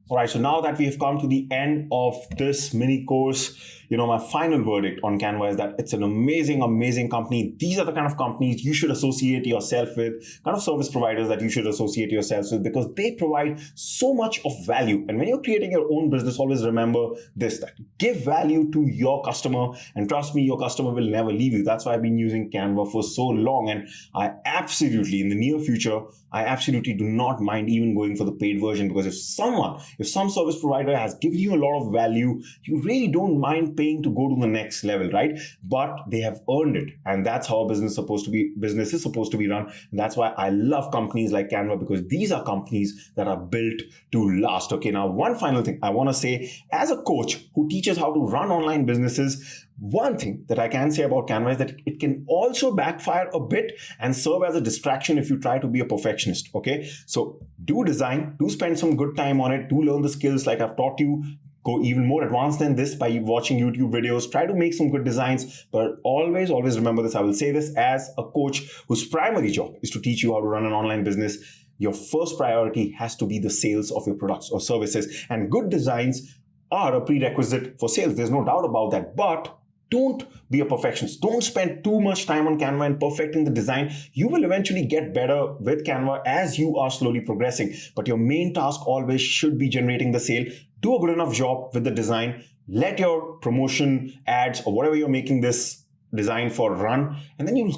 All right, so now that we have come to the end of this mini course, my final verdict on Canva is that it's an amazing, amazing company. These are the kind of companies you should associate yourself with, kind of service providers that you should associate yourselves with, because they provide so much of value. And when you're creating your own business, always remember this, that give value to your customer. And trust me, your customer will never leave you. That's why I've been using Canva for so long. And I absolutely, in the near future, I absolutely do not mind even going for the paid version, because if some service provider has given you a lot of value, you really don't mind paying to go to the next level, right? But they have earned it. And that's how business is supposed to be run. And that's why I love companies like Canva, because these are companies that are built to last. Okay, now one final thing I want to say, as a coach who teaches how to run online businesses, one thing that I can say about Canva is that it can also backfire a bit and serve as a distraction if you try to be a perfectionist. Okay, so do design, do spend some good time on it, do learn the skills like I've taught you. Go even more advanced than this by watching YouTube videos. Try to make some good designs, but always remember this. I will say this as a coach whose primary job is to teach you how to run an online business. Your first priority has to be the sales of your products or services, and good designs are a prerequisite for sales. There's no doubt about that, but don't be a perfectionist. Don't spend too much time on Canva and perfecting the design. You will eventually get better with Canva as you are slowly progressing. But your main task always should be generating the sale. Do a good enough job with the design. Let your promotion ads or whatever you're making this design for run. And then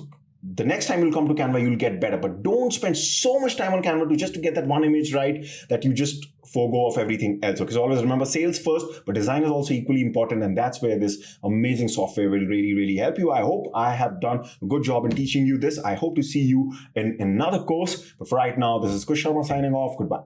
the next time you'll come to Canva, you'll get better. But don't spend so much time on Canva just to get that one image right that you just forego of everything else. Okay, so always remember sales first, but design is also equally important. And that's where this amazing software will really, really help you. I hope I have done a good job in teaching you this. I hope to see you in another course. But for right now, this is Kush Sharma signing off. Goodbye.